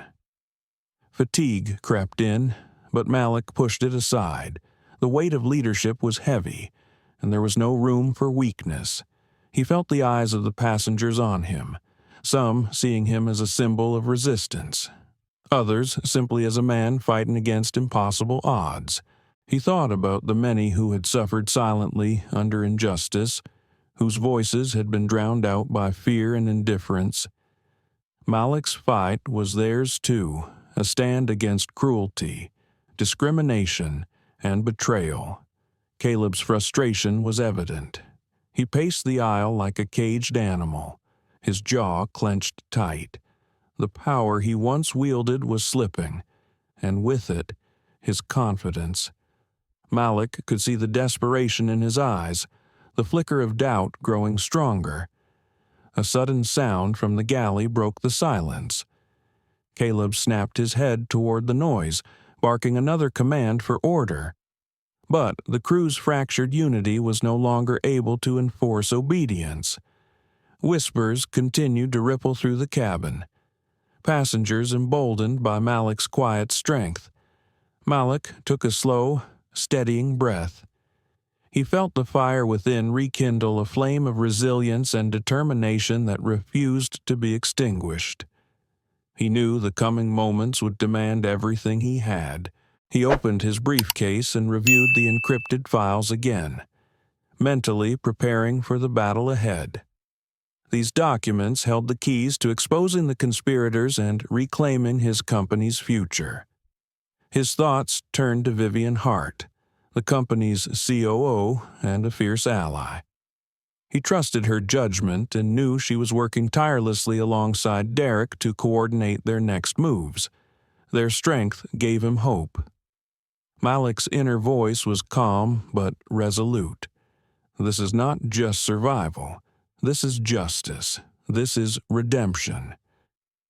Fatigue crept in, but Malik pushed it aside. The weight of leadership was heavy, and there was no room for weakness. He felt the eyes of the passengers on him, some seeing him as a symbol of resistance, others simply as a man fighting against impossible odds. He thought about the many who had suffered silently under injustice, whose voices had been drowned out by fear and indifference. Malik's fight was theirs too, a stand against cruelty, discrimination, and betrayal. Caleb's frustration was evident. He paced the aisle like a caged animal, his jaw clenched tight. The power he once wielded was slipping, and with it, his confidence. Malik could see the desperation in his eyes, the flicker of doubt growing stronger. A sudden sound from the galley broke the silence. Caleb snapped his head toward the noise, barking another command for order. But the crew's fractured unity was no longer able to enforce obedience. Whispers continued to ripple through the cabin. Passengers emboldened by Malik's quiet strength. Malik took a slow, steadying breath. He felt the fire within rekindle a flame of resilience and determination that refused to be extinguished. He knew the coming moments would demand everything he had. He opened his briefcase and reviewed the encrypted files again, mentally preparing for the battle ahead. These documents held the keys to exposing the conspirators and reclaiming his company's future. His thoughts turned to Vivian Hart, the company's COO and a fierce ally. He trusted her judgment and knew she was working tirelessly alongside Derek to coordinate their next moves. Their strength gave him hope. Malik's inner voice was calm but resolute. This is not just survival. This is justice. This is redemption.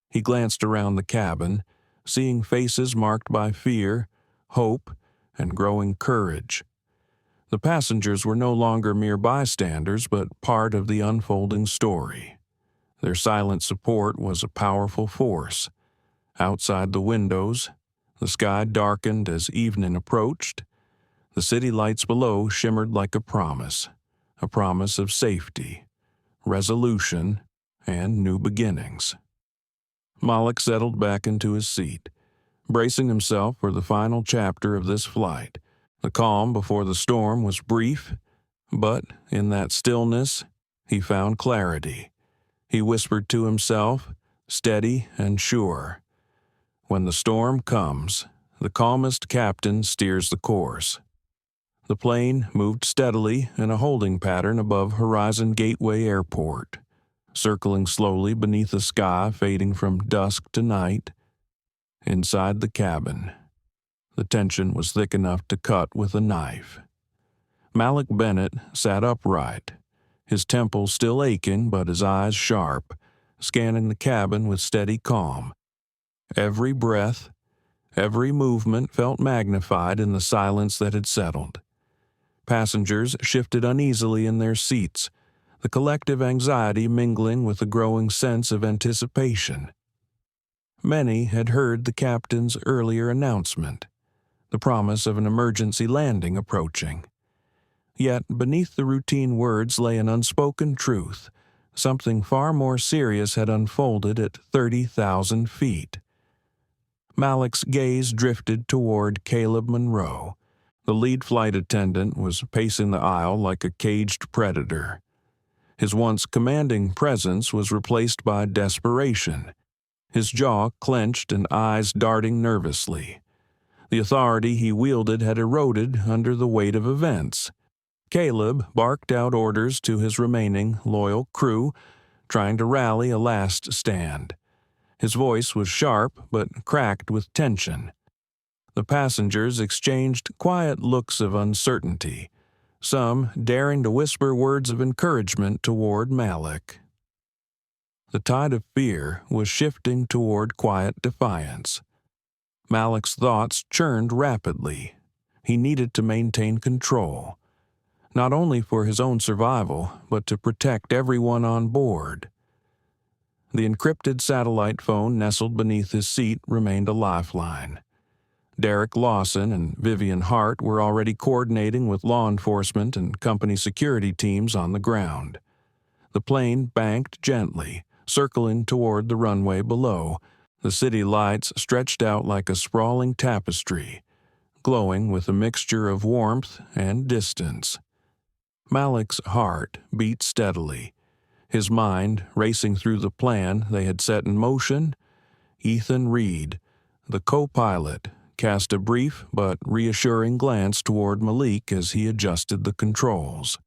He glanced around the cabin, seeing faces marked by fear, hope, and growing courage. The passengers were no longer mere bystanders, but part of the unfolding story. Their silent support was a powerful force. Outside the windows, the sky darkened as evening approached. The city lights below shimmered like a promise of safety, resolution, and new beginnings. Malik settled back into his seat, bracing himself for the final chapter of this flight. The calm before the storm was brief, but in that stillness, he found clarity. He whispered to himself, steady and sure. When the storm comes, the calmest captain steers the course. The plane moved steadily in a holding pattern above Horizon Gateway Airport, circling slowly beneath a sky fading from dusk to night. Inside the cabin, the tension was thick enough to cut with a knife. Malik Bennett sat upright, his temples still aching but his eyes sharp, scanning the cabin with steady calm. Every breath, every movement felt magnified in the silence that had settled. Passengers shifted uneasily in their seats, the collective anxiety mingling with a growing sense of anticipation. Many had heard the captain's earlier announcement, the promise of an emergency landing approaching. Yet beneath the routine words lay an unspoken truth. Something far more serious had unfolded at 30,000 feet. Malik's gaze drifted toward Caleb Monroe. The lead flight attendant was pacing the aisle like a caged predator. His once commanding presence was replaced by desperation, his jaw clenched and eyes darting nervously. The authority he wielded had eroded under the weight of events. Caleb barked out orders to his remaining loyal crew, trying to rally a last stand. His voice was sharp but cracked with tension. The passengers exchanged quiet looks of uncertainty, some daring to whisper words of encouragement toward Malik. The tide of fear was shifting toward quiet defiance. Malik's thoughts churned rapidly. He needed to maintain control, not only for his own survival, but to protect everyone on board. The encrypted satellite phone nestled beneath his seat remained a lifeline. Derek Lawson and Vivian Hart were already coordinating with law enforcement and company security teams on the ground. The plane banked gently, circling toward the runway below. The city lights stretched out like a sprawling tapestry, glowing with a mixture of warmth and distance. Malik's heart beat steadily, his mind racing through the plan they had set in motion. Ethan Reed, the co-pilot, cast a brief but reassuring glance toward Malik as he adjusted the controls.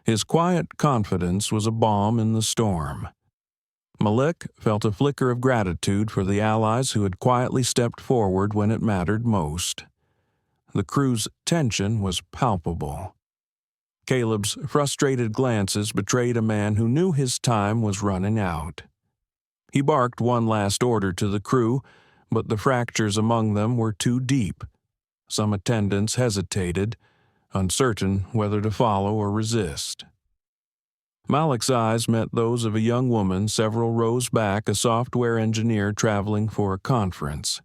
His quiet confidence was a balm in the storm. Malik felt a flicker of gratitude for the allies who had quietly stepped forward when it mattered most. The crew's tension was palpable. Caleb's frustrated glances betrayed a man who knew his time was running out. He barked one last order to the crew, but the fractures among them were too deep. Some attendants hesitated, uncertain whether to follow or resist. Malik's eyes met those of a young woman several rows back, a software engineer traveling for a conference.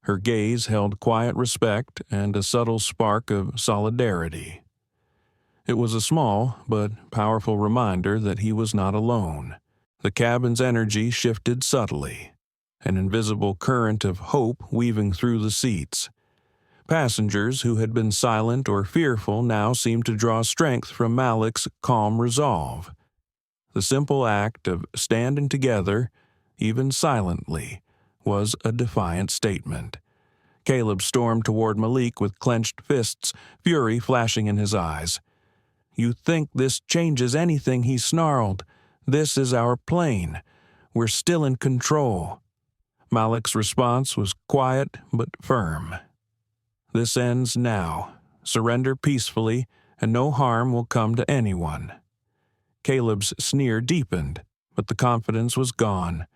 Her gaze held quiet respect and a subtle spark of solidarity. It was a small but powerful reminder that he was not alone. The cabin's energy shifted subtly, an invisible current of hope weaving through the seats. Passengers who had been silent or fearful now seemed to draw strength from Malik's calm resolve. The simple act of standing together, even silently, was a defiant statement. Caleb stormed toward Malik with clenched fists, fury flashing in his eyes. "You think this changes anything?" he snarled. "This is our plane. We're still in control." Malik's response was quiet but firm. "This ends now. Surrender peacefully, and no harm will come to anyone." Caleb's sneer deepened, but the confidence was gone.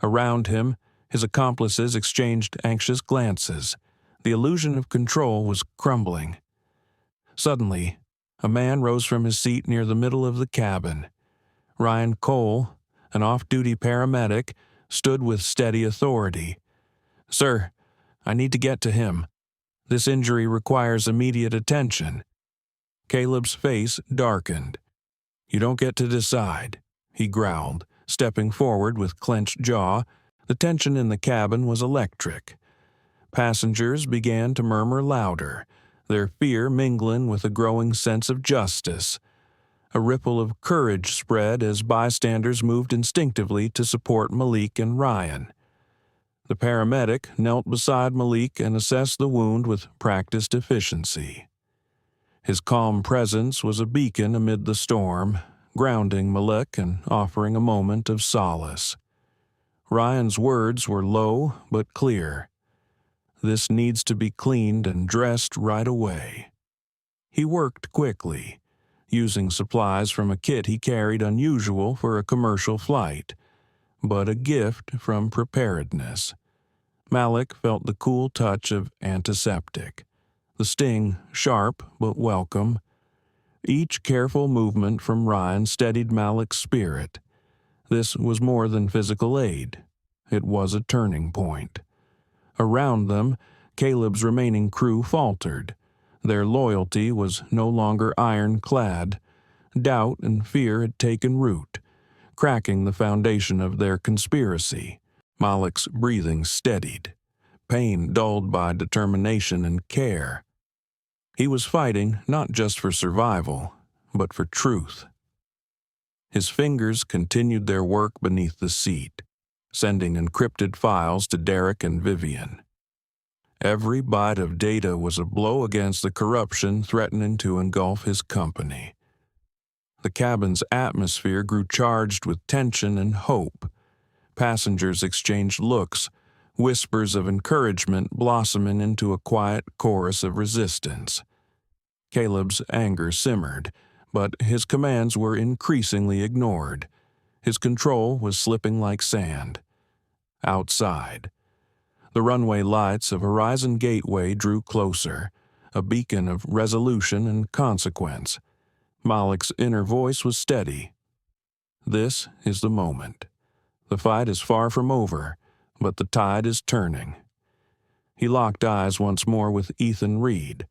Around him, his accomplices exchanged anxious glances. The illusion of control was crumbling. Suddenly, a man rose from his seat near the middle of the cabin. Ryan Cole, an off-duty paramedic, stood with steady authority. "Sir, I need to get to him. This injury requires immediate attention." Caleb's face darkened. "You don't get to decide," he growled, stepping forward with clenched jaw. The tension in the cabin was electric. Passengers began to murmur louder, their fear mingling with a growing sense of justice. A ripple of courage spread as bystanders moved instinctively to support Malik and Ryan. The paramedic knelt beside Malik and assessed the wound with practiced efficiency. His calm presence was a beacon amid the storm, grounding Malik and offering a moment of solace. Ryan's words were low but clear. "This needs to be cleaned and dressed right away." He worked quickly, using supplies from a kit he carried unusual for a commercial flight, but a gift from preparedness. Malik felt the cool touch of antiseptic, the sting sharp but welcome. Each careful movement from Ryan steadied Malik's spirit. This was more than physical aid. It was a turning point. Around them, Caleb's remaining crew faltered. Their loyalty was no longer ironclad. Doubt and fear had taken root, cracking the foundation of their conspiracy. Malik's breathing steadied, pain dulled by determination and care. He was fighting not just for survival, but for truth. His fingers continued their work beneath the seat, sending encrypted files to Derek and Vivian. Every byte of data was a blow against the corruption threatening to engulf his company. The cabin's atmosphere grew charged with tension and hope. Passengers exchanged looks, whispers of encouragement blossoming into a quiet chorus of resistance. Caleb's anger simmered, but his commands were increasingly ignored. His control was slipping like sand. Outside, the runway lights of Horizon Gateway drew closer, a beacon of resolution and consequence. Malik's inner voice was steady. "This is the moment. The fight is far from over, but the tide is turning." He locked eyes once more with Ethan Reed.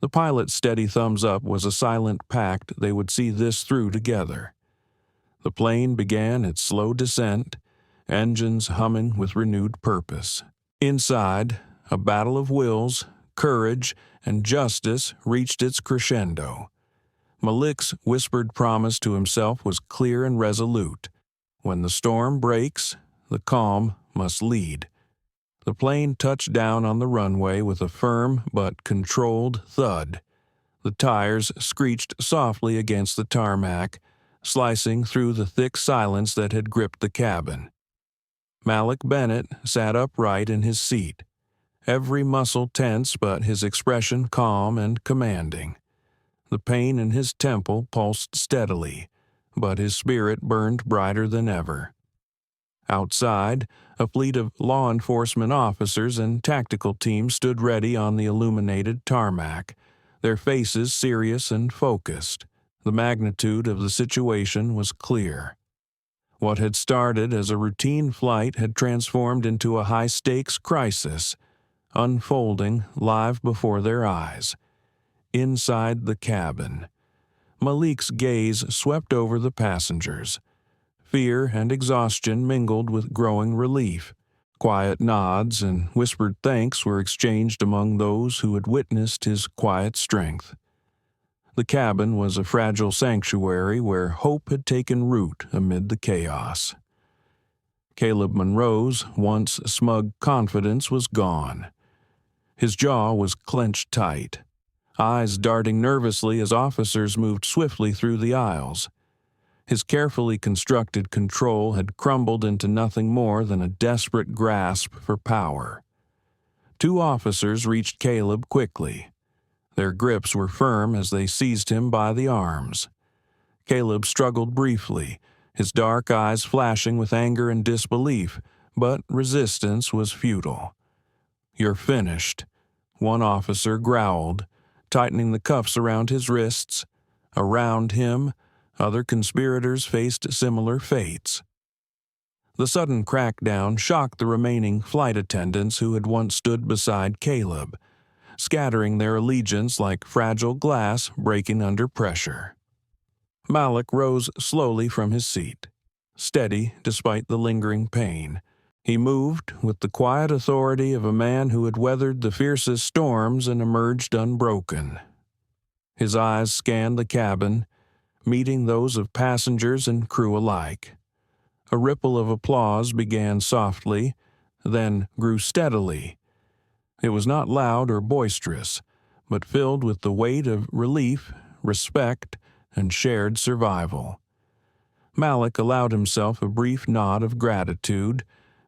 The pilot's steady thumbs up was a silent pact they would see this through together. The plane began its slow descent, engines humming with renewed purpose. Inside, a battle of wills, courage, and justice reached its crescendo. Malik's whispered promise to himself was clear and resolute. When the storm breaks, the calm must lead. The plane touched down on the runway with a firm but controlled thud. The tires screeched softly against the tarmac, slicing through the thick silence that had gripped the cabin. Malik Bennett sat upright in his seat, every muscle tense but his expression calm and commanding. The pain in his temple pulsed steadily, but his spirit burned brighter than ever. Outside, a fleet of law enforcement officers and tactical teams stood ready on the illuminated tarmac, their faces serious and focused. The magnitude of the situation was clear. What had started as a routine flight had transformed into a high-stakes crisis, unfolding live before their eyes. Inside the cabin, Malik's gaze swept over the passengers. Fear and exhaustion mingled with growing relief. Quiet nods and whispered thanks were exchanged among those who had witnessed his quiet strength. The cabin was a fragile sanctuary where hope had taken root amid the chaos. Caleb Monroe's once smug confidence was gone. His jaw was clenched tight, eyes darting nervously as officers moved swiftly through the aisles. His carefully constructed control had crumbled into nothing more than a desperate grasp for power. Two officers reached Caleb quickly. Their grips were firm as they seized him by the arms. Caleb struggled briefly, his dark eyes flashing with anger and disbelief, but resistance was futile. "You're finished," one officer growled, tightening the cuffs around his wrists. Around him, other conspirators faced similar fates. The sudden crackdown shocked the remaining flight attendants who had once stood beside Caleb, scattering their allegiance like fragile glass breaking under pressure. Malik rose slowly from his seat, steady despite the lingering pain. He moved with the quiet authority of a man who had weathered the fiercest storms and emerged unbroken. His eyes scanned the cabin, meeting those of passengers and crew alike. A ripple of applause began softly, then grew steadily. It was not loud or boisterous, but filled with the weight of relief, respect, and shared survival. Malik allowed himself a brief nod of gratitude,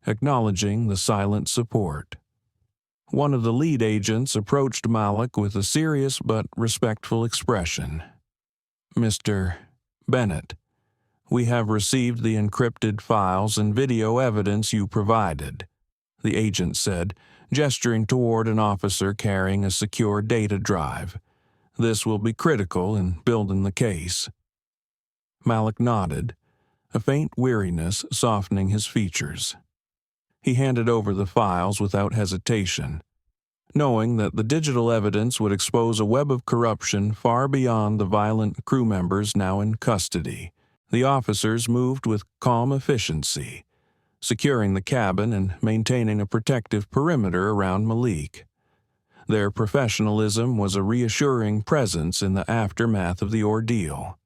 acknowledging the silent support. One of the lead agents approached Malik with a serious but respectful expression. "Mr. Bennett, we have received the encrypted files and video evidence you provided," the agent said, gesturing toward an officer carrying a secure data drive. "This will be critical in building the case." Malik nodded, a faint weariness softening his features. He handed over the files without hesitation, knowing that the digital evidence would expose a web of corruption far beyond the violent crew members now in custody. The officers moved with calm efficiency, securing the cabin and maintaining a protective perimeter around Malik. Their professionalism was a reassuring presence in the aftermath of the ordeal.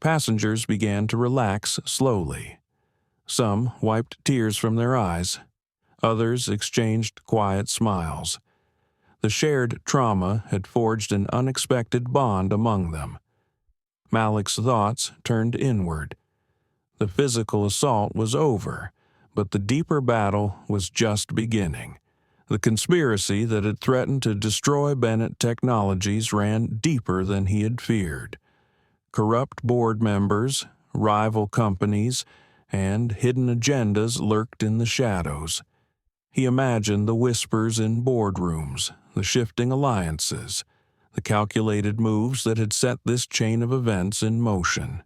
Passengers began to relax slowly. Some wiped tears from their eyes. Others exchanged quiet smiles. The shared trauma had forged an unexpected bond among them. Malik's thoughts turned inward. The physical assault was over, but the deeper battle was just beginning. The conspiracy that had threatened to destroy Bennett Technologies ran deeper than he had feared. Corrupt board members, rival companies, and hidden agendas lurked in the shadows. He imagined the whispers in boardrooms, the shifting alliances, the calculated moves that had set this chain of events in motion.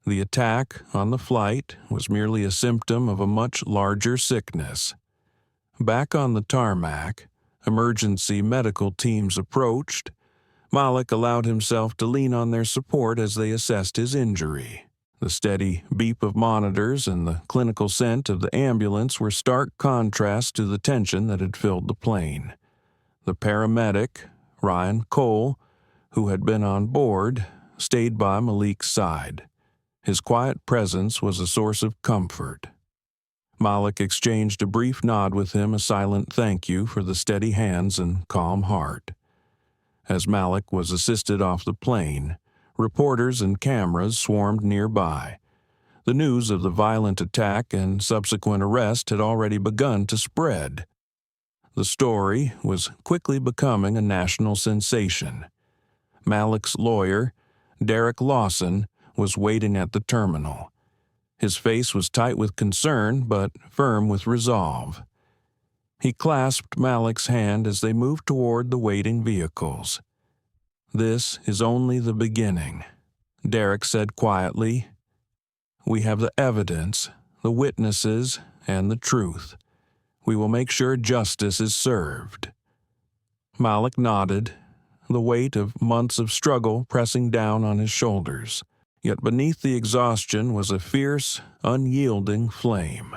The attack on the flight was merely a symptom of a much larger sickness. Back on the tarmac, emergency medical teams approached. Malik allowed himself to lean on their support as they assessed his injury. The steady beep of monitors and the clinical scent of the ambulance were stark contrasts to the tension that had filled the plane. The paramedic, Ryan Cole, who had been on board, stayed by Malik's side. His quiet presence was a source of comfort. Malik exchanged a brief nod with him, a silent thank you for the steady hands and calm heart. As Malik was assisted off the plane, reporters and cameras swarmed nearby. The news of the violent attack and subsequent arrest had already begun to spread. The story was quickly becoming a national sensation. Malik's lawyer, Derek Lawson, was waiting at the terminal. His face was tight with concern, but firm with resolve. He clasped Malik's hand as they moved toward the waiting vehicles. "This is only the beginning," Derek said quietly. "We have the evidence, the witnesses, and the truth. We will make sure justice is served." Malik nodded, the weight of months of struggle pressing down on his shoulders. Yet beneath the exhaustion was a fierce, unyielding flame.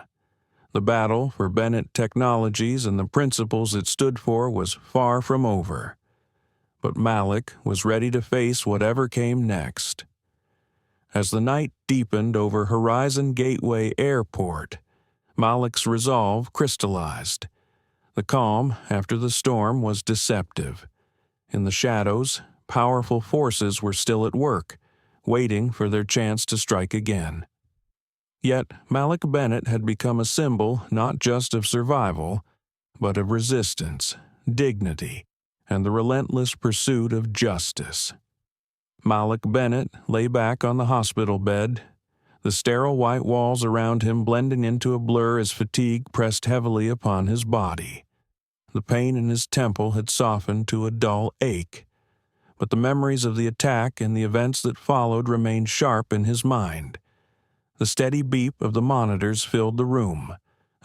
The battle for Bennett Technologies and the principles it stood for was far from over. But Malik was ready to face whatever came next. As the night deepened over Horizon Gateway Airport, Malik's resolve crystallized. The calm after the storm was deceptive. In the shadows, powerful forces were still at work, waiting for their chance to strike again. Yet Malik Bennett had become a symbol not just of survival, but of resistance, dignity, and the relentless pursuit of justice. Malik Bennett lay back on the hospital bed, the sterile white walls around him blending into a blur as fatigue pressed heavily upon his body. The pain in his temple had softened to a dull ache, but the memories of the attack and the events that followed remained sharp in his mind. The steady beep of the monitors filled the room,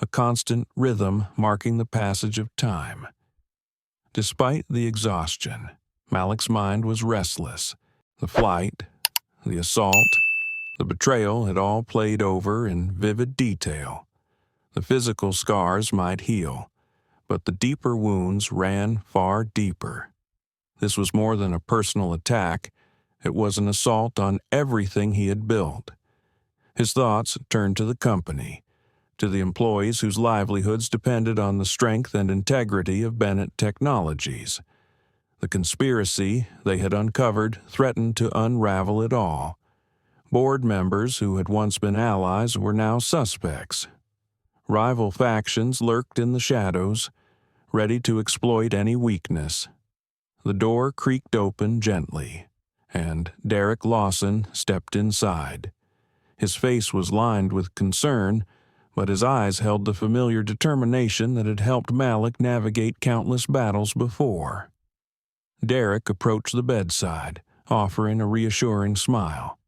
a constant rhythm marking the passage of time. Despite the exhaustion, Malik's mind was restless. The flight, the assault, the betrayal had all played over in vivid detail. The physical scars might heal, but the deeper wounds ran far deeper. This was more than a personal attack. It was an assault on everything he had built. His thoughts turned to the company, to the employees whose livelihoods depended on the strength and integrity of Bennett Technologies. The conspiracy they had uncovered threatened to unravel it all. Board members who had once been allies were now suspects. Rival factions lurked in the shadows, ready to exploit any weakness. The door creaked open gently, and Derek Lawson stepped inside. His face was lined with concern, but his eyes held the familiar determination that had helped Malik navigate countless battles before. Derek approached the bedside, offering a reassuring smile.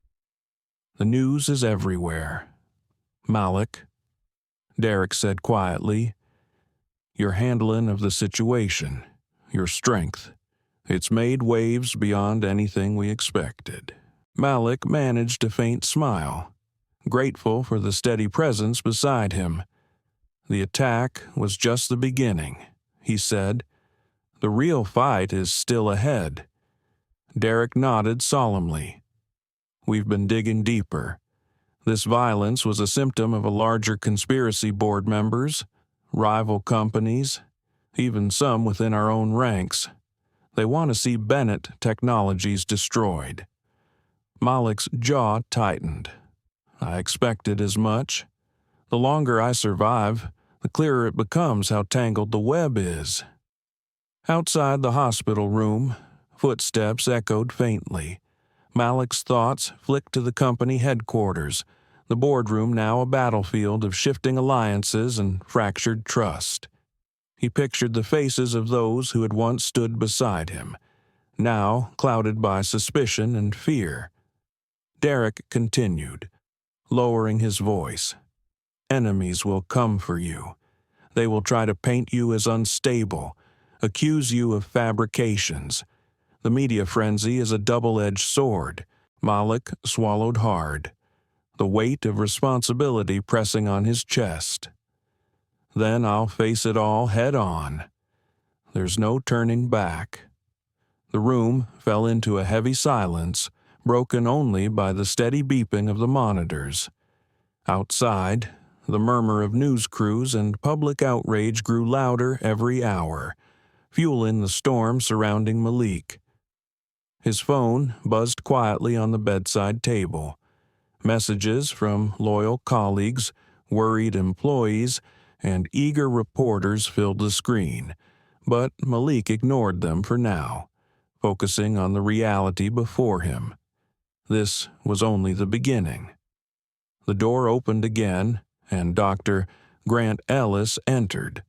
"The news is everywhere. Malik," Derek said quietly, "your handling of the situation, your strength, it's made waves beyond anything we expected." Malik managed a faint smile, grateful for the steady presence beside him. "The attack was just the beginning," he said. "The real fight is still ahead." Derek nodded solemnly. "We've been digging deeper. This violence was a symptom of a larger conspiracy, board members, rival companies, even some within our own ranks. They want to see Bennett Technologies destroyed." Malik's jaw tightened. "I expected as much. The longer I survive, the clearer it becomes how tangled the web is." Outside the hospital room, footsteps echoed faintly. Malik's thoughts flicked to the company headquarters, the boardroom now a battlefield of shifting alliances and fractured trust. He pictured the faces of those who had once stood beside him, now clouded by suspicion and fear. Derek continued, lowering his voice. "Enemies will come for you. They will try to paint you as unstable, accuse you of fabrications. The media frenzy is a double-edged sword." Malik swallowed hard, the weight of responsibility pressing on his chest. "Then I'll face it all head-on. There's no turning back." The room fell into a heavy silence, broken only by the steady beeping of the monitors. Outside, the murmur of news crews and public outrage grew louder every hour, fueling the storm surrounding Malik. His phone buzzed quietly on the bedside table. Messages from loyal colleagues, worried employees, and eager reporters filled the screen, but Malik ignored them for now, focusing on the reality before him. This was only the beginning. The door opened again, and Dr. Grant Ellis entered,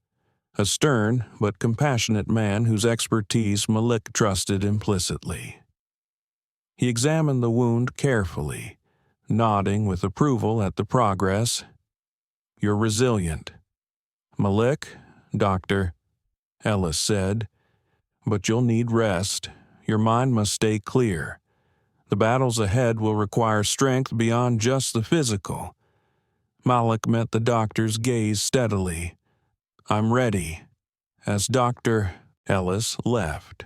a stern but compassionate man whose expertise Malik trusted implicitly. He examined the wound carefully, nodding with approval at the progress. "You're resilient." "Malik, Doctor," Ellis said, "but you'll need rest. Your mind must stay clear. The battles ahead will require strength beyond just the physical." Malik met the doctor's gaze steadily. "I'm ready." As Dr. Ellis left,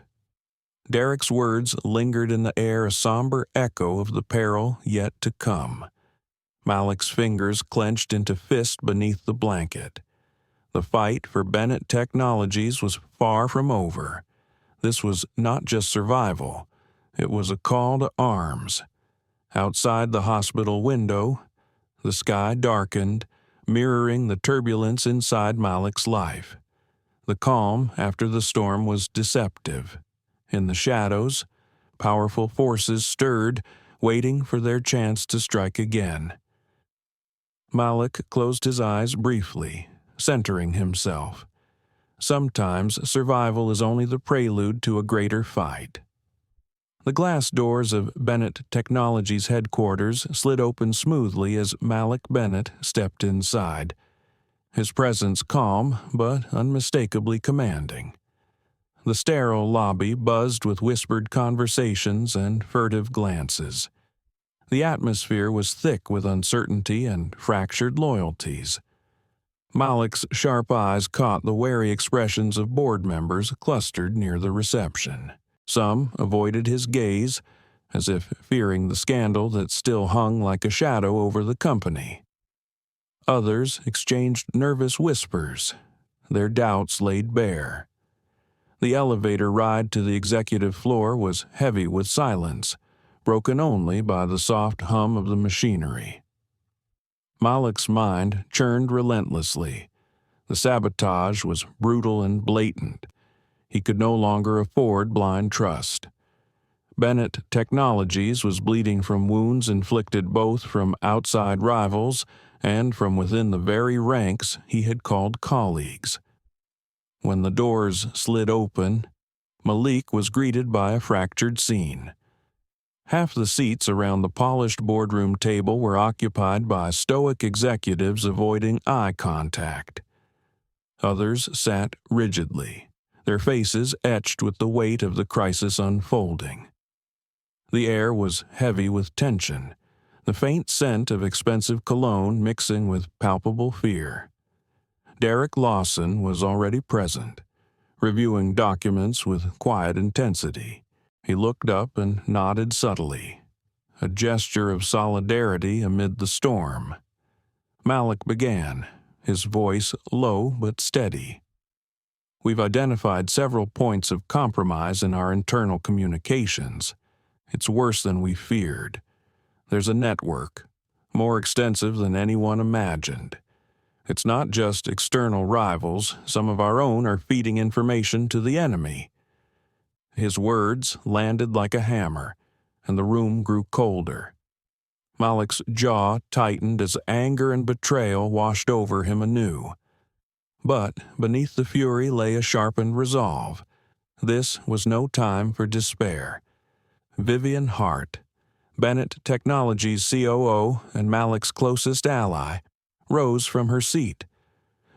Derek's words lingered in the air, a somber echo of the peril yet to come. Malik's fingers clenched into fists beneath the blanket. The fight for Bennett Technologies was far from over. This was not just survival. It was a call to arms. Outside the hospital window, the sky darkened, mirroring the turbulence inside Malik's life. The calm after the storm was deceptive. In the shadows, powerful forces stirred, waiting for their chance to strike again. Malik closed his eyes briefly, centering himself. Sometimes survival is only the prelude to a greater fight. The glass doors of Bennett Technologies headquarters slid open smoothly as Malik Bennett stepped inside, his presence calm but unmistakably commanding. The sterile lobby buzzed with whispered conversations and furtive glances. The atmosphere was thick with uncertainty and fractured loyalties. Malik's sharp eyes caught the wary expressions of board members clustered near the reception. Some avoided his gaze, as if fearing the scandal that still hung like a shadow over the company. Others exchanged nervous whispers, their doubts laid bare. The elevator ride to the executive floor was heavy with silence, broken only by the soft hum of the machinery. Malik's mind churned relentlessly. The sabotage was brutal and blatant. He could no longer afford blind trust. Bennett Technologies was bleeding from wounds inflicted both from outside rivals and from within the very ranks he had called colleagues. When the doors slid open, Malik was greeted by a fractured scene. Half the seats around the polished boardroom table were occupied by stoic executives avoiding eye contact. Others sat rigidly, their faces etched with the weight of the crisis unfolding. The air was heavy with tension, the faint scent of expensive cologne mixing with palpable fear. Derek Lawson was already present, reviewing documents with quiet intensity. He looked up and nodded subtly, a gesture of solidarity amid the storm. Malik began, his voice low but steady. "We've identified several points of compromise in our internal communications. It's worse than we feared. There's a network, more extensive than anyone imagined. It's not just external rivals. Some of our own are feeding information to the enemy." His words landed like a hammer, and the room grew colder. Malik's jaw tightened as anger and betrayal washed over him anew. But beneath the fury lay a sharpened resolve. This was no time for despair. Vivian Hart, Bennett Technologies' COO and Malik's closest ally, rose from her seat.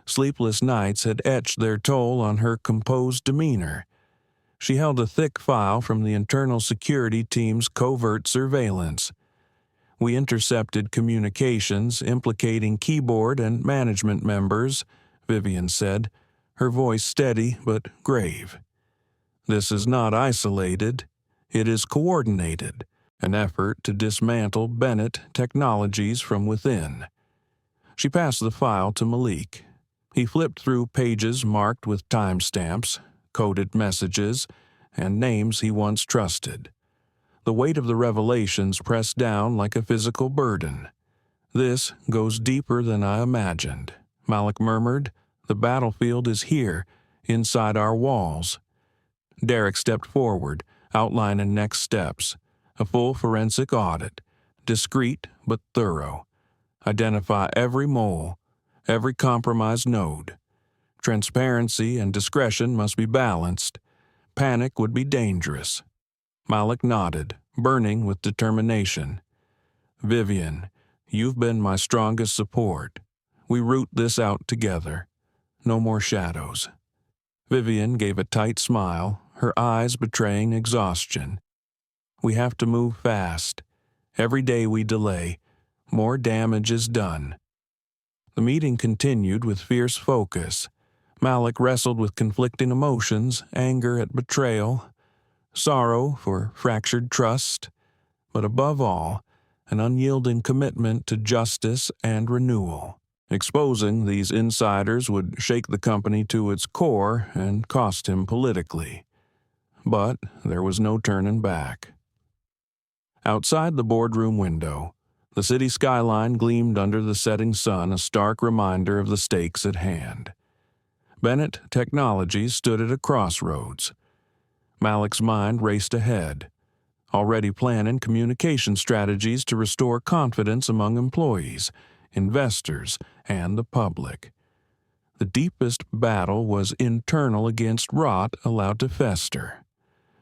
Sleepless nights had etched their toll on her composed demeanor. She held a thick file from the internal security team's covert surveillance. "We intercepted communications implicating keyboard and management members," Vivian said, her voice steady but grave. "This is not isolated. It is coordinated, an effort to dismantle Bennett Technologies from within." She passed the file to Malik. He flipped through pages marked with timestamps, coded messages, and names he once trusted. The weight of the revelations pressed down like a physical burden. "This goes deeper than I imagined," Malik murmured. "The battlefield is here, inside our walls." Derek stepped forward, outlining next steps: a full forensic audit, discreet but thorough. Identify every mole, every compromised node. Transparency and discretion must be balanced. Panic would be dangerous. Malik nodded, burning with determination. "Vivian, you've been my strongest support. We root this out together. No more shadows." Vivian gave a tight smile, her eyes betraying exhaustion. "We have to move fast. Every day we delay, more damage is done." The meeting continued with fierce focus. Malik wrestled with conflicting emotions, anger at betrayal, sorrow for fractured trust, but above all, an unyielding commitment to justice and renewal. Exposing these insiders would shake the company to its core and cost him politically. But there was no turning back. Outside the boardroom window, the city skyline gleamed under the setting sun, a stark reminder of the stakes at hand. Bennett Technologies stood at a crossroads. Malik's mind raced ahead, already planning communication strategies to restore confidence among employees, investors, and the public. The deepest battle was internal against rot allowed to fester.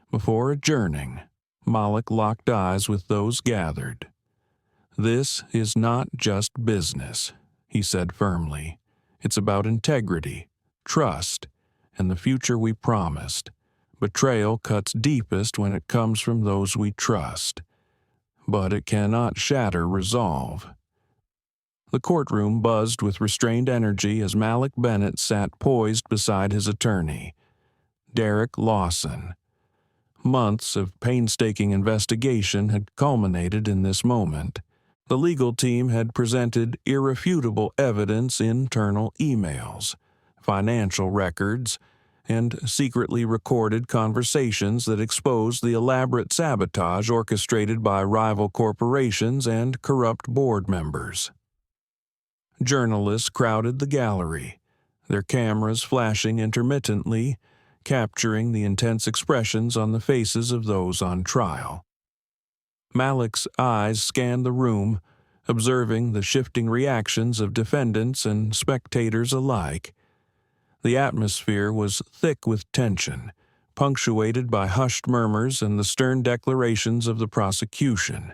Before adjourning, Malik locked eyes with those gathered. "This is not just business," he said firmly. "It's about integrity, trust, and the future we promised. Betrayal cuts deepest when it comes from those we trust, but it cannot shatter resolve." The courtroom buzzed with restrained energy as Malik Bennett sat poised beside his attorney, Derek Lawson. Months of painstaking investigation had culminated in this moment. The legal team had presented irrefutable evidence, internal emails, financial records, and secretly recorded conversations that exposed the elaborate sabotage orchestrated by rival corporations and corrupt board members. Journalists crowded the gallery, their cameras flashing intermittently, capturing the intense expressions on the faces of those on trial. Malik's eyes scanned the room, observing the shifting reactions of defendants and spectators alike. The atmosphere was thick with tension, punctuated by hushed murmurs and the stern declarations of the prosecution.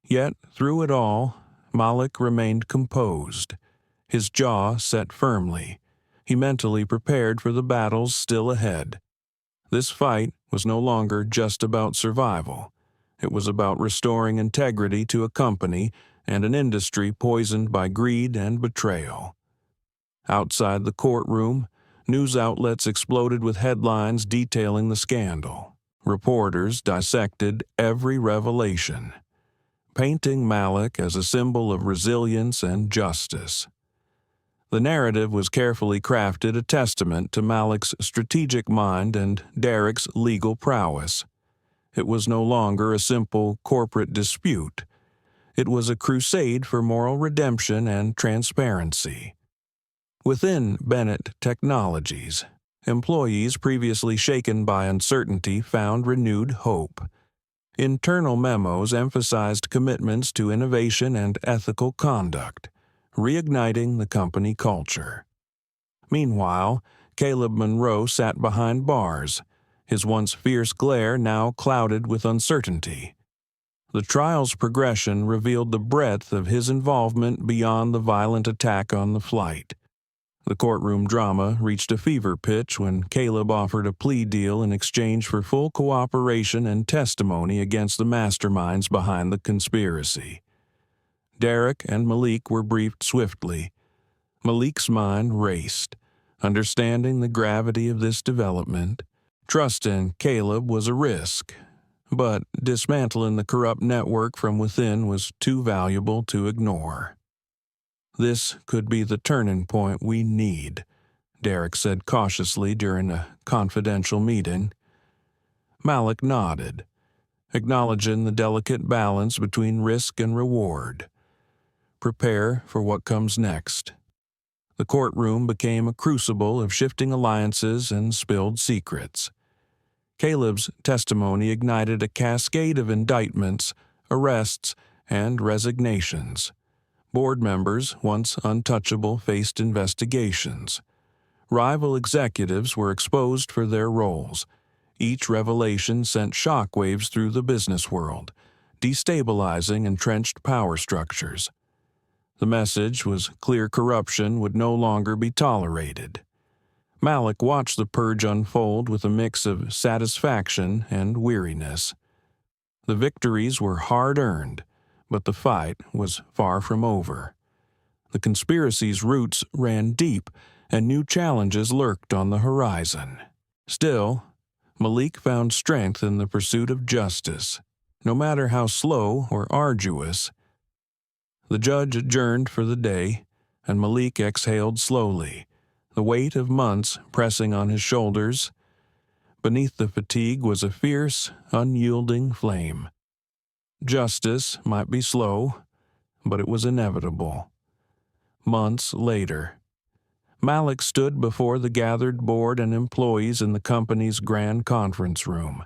Yet, through it all, Malik remained composed, his jaw set firmly. He mentally prepared for the battles still ahead. This fight was no longer just about survival. It was about restoring integrity to a company and an industry poisoned by greed and betrayal. Outside the courtroom, news outlets exploded with headlines detailing the scandal. Reporters dissected every revelation, painting Malik as a symbol of resilience and justice. The narrative was carefully crafted, a testament to Malik's strategic mind and Derek's legal prowess. It was no longer a simple corporate dispute. It was a crusade for moral redemption and transparency. Within Bennett Technologies, employees previously shaken by uncertainty found renewed hope. Internal memos emphasized commitments to innovation and ethical conduct, reigniting the company culture. Meanwhile, Caleb Monroe sat behind bars, his once fierce glare now clouded with uncertainty. The trial's progression revealed the breadth of his involvement beyond the violent attack on the flight. The courtroom drama reached a fever pitch when Caleb offered a plea deal in exchange for full cooperation and testimony against the masterminds behind the conspiracy. Derek and Malik were briefed swiftly. Malik's mind raced, understanding the gravity of this development. Trust in Caleb was a risk, but dismantling the corrupt network from within was too valuable to ignore. "This could be the turning point we need," Derek said cautiously during a confidential meeting. Malik nodded, acknowledging the delicate balance between risk and reward. Prepare for what comes next. The courtroom became a crucible of shifting alliances and spilled secrets. Caleb's testimony ignited a cascade of indictments, arrests, and resignations. Board members, once untouchable, faced investigations. Rival executives were exposed for their roles, Each revelation sent shockwaves through the business world, destabilizing entrenched power structures. The message was clear: corruption would no longer be tolerated. Malik watched the purge unfold with a mix of satisfaction and weariness. The victories were hard-earned, but the fight was far from over. The conspiracy's roots ran deep, and new challenges lurked on the horizon. Still, Malik found strength in the pursuit of justice, no matter how slow or arduous. The judge adjourned for the day, and Malik exhaled slowly, the weight of months pressing on his shoulders. Beneath the fatigue was a fierce, unyielding flame. Justice might be slow, but it was inevitable. Months later, Malik stood before the gathered board and employees in the company's grand conference room.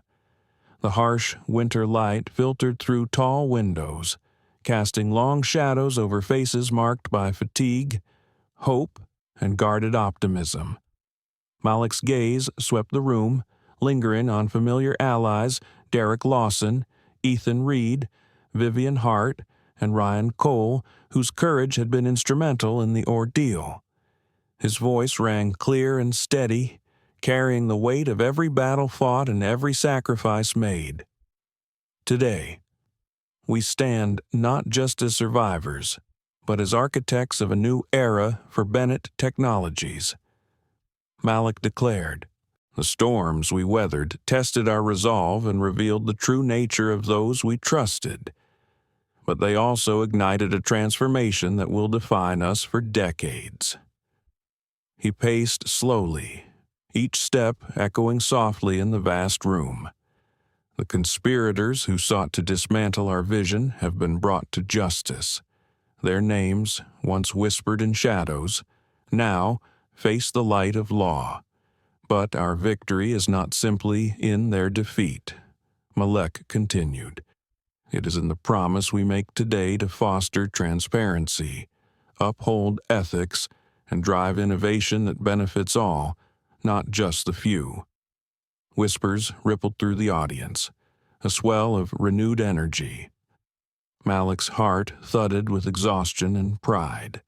The harsh winter light filtered through tall windows, casting long shadows over faces marked by fatigue, hope, and guarded optimism. Malik's gaze swept the room, lingering on familiar allies Derek Lawson, Ethan Reed, Vivian Hart, and Ryan Cole, whose courage had been instrumental in the ordeal. His voice rang clear and steady, carrying the weight of every battle fought and every sacrifice made. Today, we stand not just as survivors, but as architects of a new era for Bennett Technologies. Malik declared, "The storms we weathered tested our resolve and revealed the true nature of those we trusted. But they also ignited a transformation that will define us for decades." He paced slowly, each step echoing softly in the vast room. The conspirators who sought to dismantle our vision have been brought to justice. Their names, once whispered in shadows, now face the light of law. But our victory is not simply in their defeat, Malik continued. It is in the promise we make today to foster transparency, uphold ethics, and drive innovation that benefits all, not just the few. Whispers rippled through the audience, a swell of renewed energy. Malik's heart thudded with exhaustion and pride.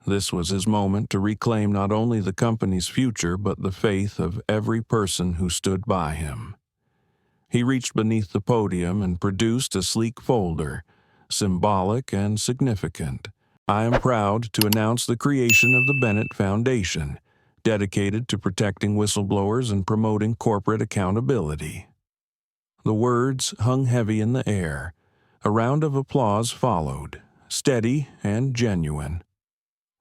This was his moment to reclaim not only the company's future but the faith of every person who stood by him. He reached beneath the podium and produced a sleek folder, symbolic and significant. "I am proud to announce the creation of the Bennett Foundation, dedicated to protecting whistleblowers and promoting corporate accountability." The words hung heavy in the air. A round of applause followed, steady and genuine.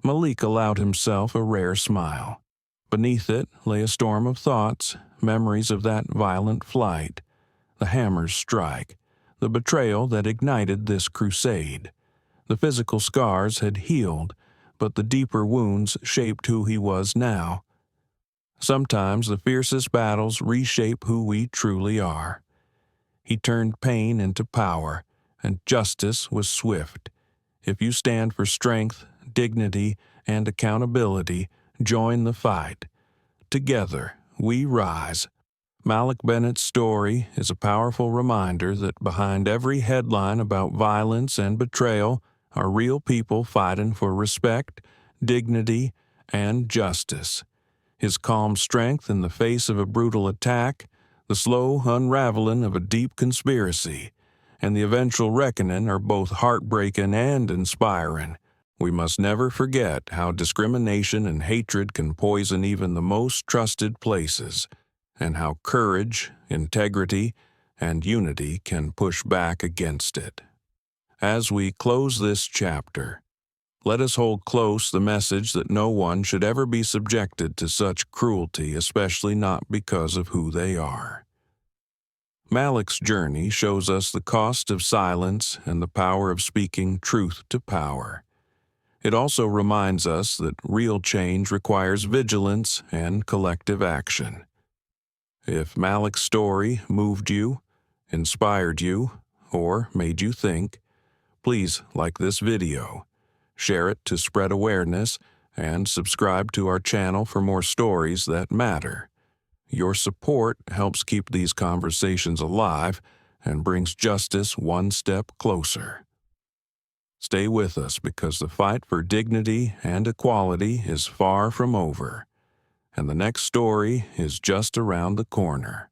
Malik allowed himself a rare smile. Beneath it lay a storm of thoughts, memories of that violent flight, the hammer's strike, the betrayal that ignited this crusade. The physical scars had healed, but the deeper wounds shaped who he was now. Sometimes the fiercest battles reshape who we truly are. He turned pain into power, and justice was swift. If you stand for strength, dignity, and accountability, join the fight. Together, we rise. Malik Bennett's story is a powerful reminder that behind every headline about violence and betrayal are real people fighting for respect, dignity, and justice. His calm strength in the face of a brutal attack, the slow unraveling of a deep conspiracy, and the eventual reckoning are both heartbreaking and inspiring. We must never forget how discrimination and hatred can poison even the most trusted places, and how courage, integrity, and unity can push back against it. As we close this chapter, let us hold close the message that no one should ever be subjected to such cruelty, especially not because of who they are. Malik's journey shows us the cost of silence and the power of speaking truth to power. It also reminds us that real change requires vigilance and collective action. If Malik's story moved you, inspired you, or made you think, please like this video, share it to spread awareness, and subscribe to our channel for more stories that matter. Your support helps keep these conversations alive and brings justice one step closer. Stay with us because the fight for dignity and equality is far from over, and the next story is just around the corner.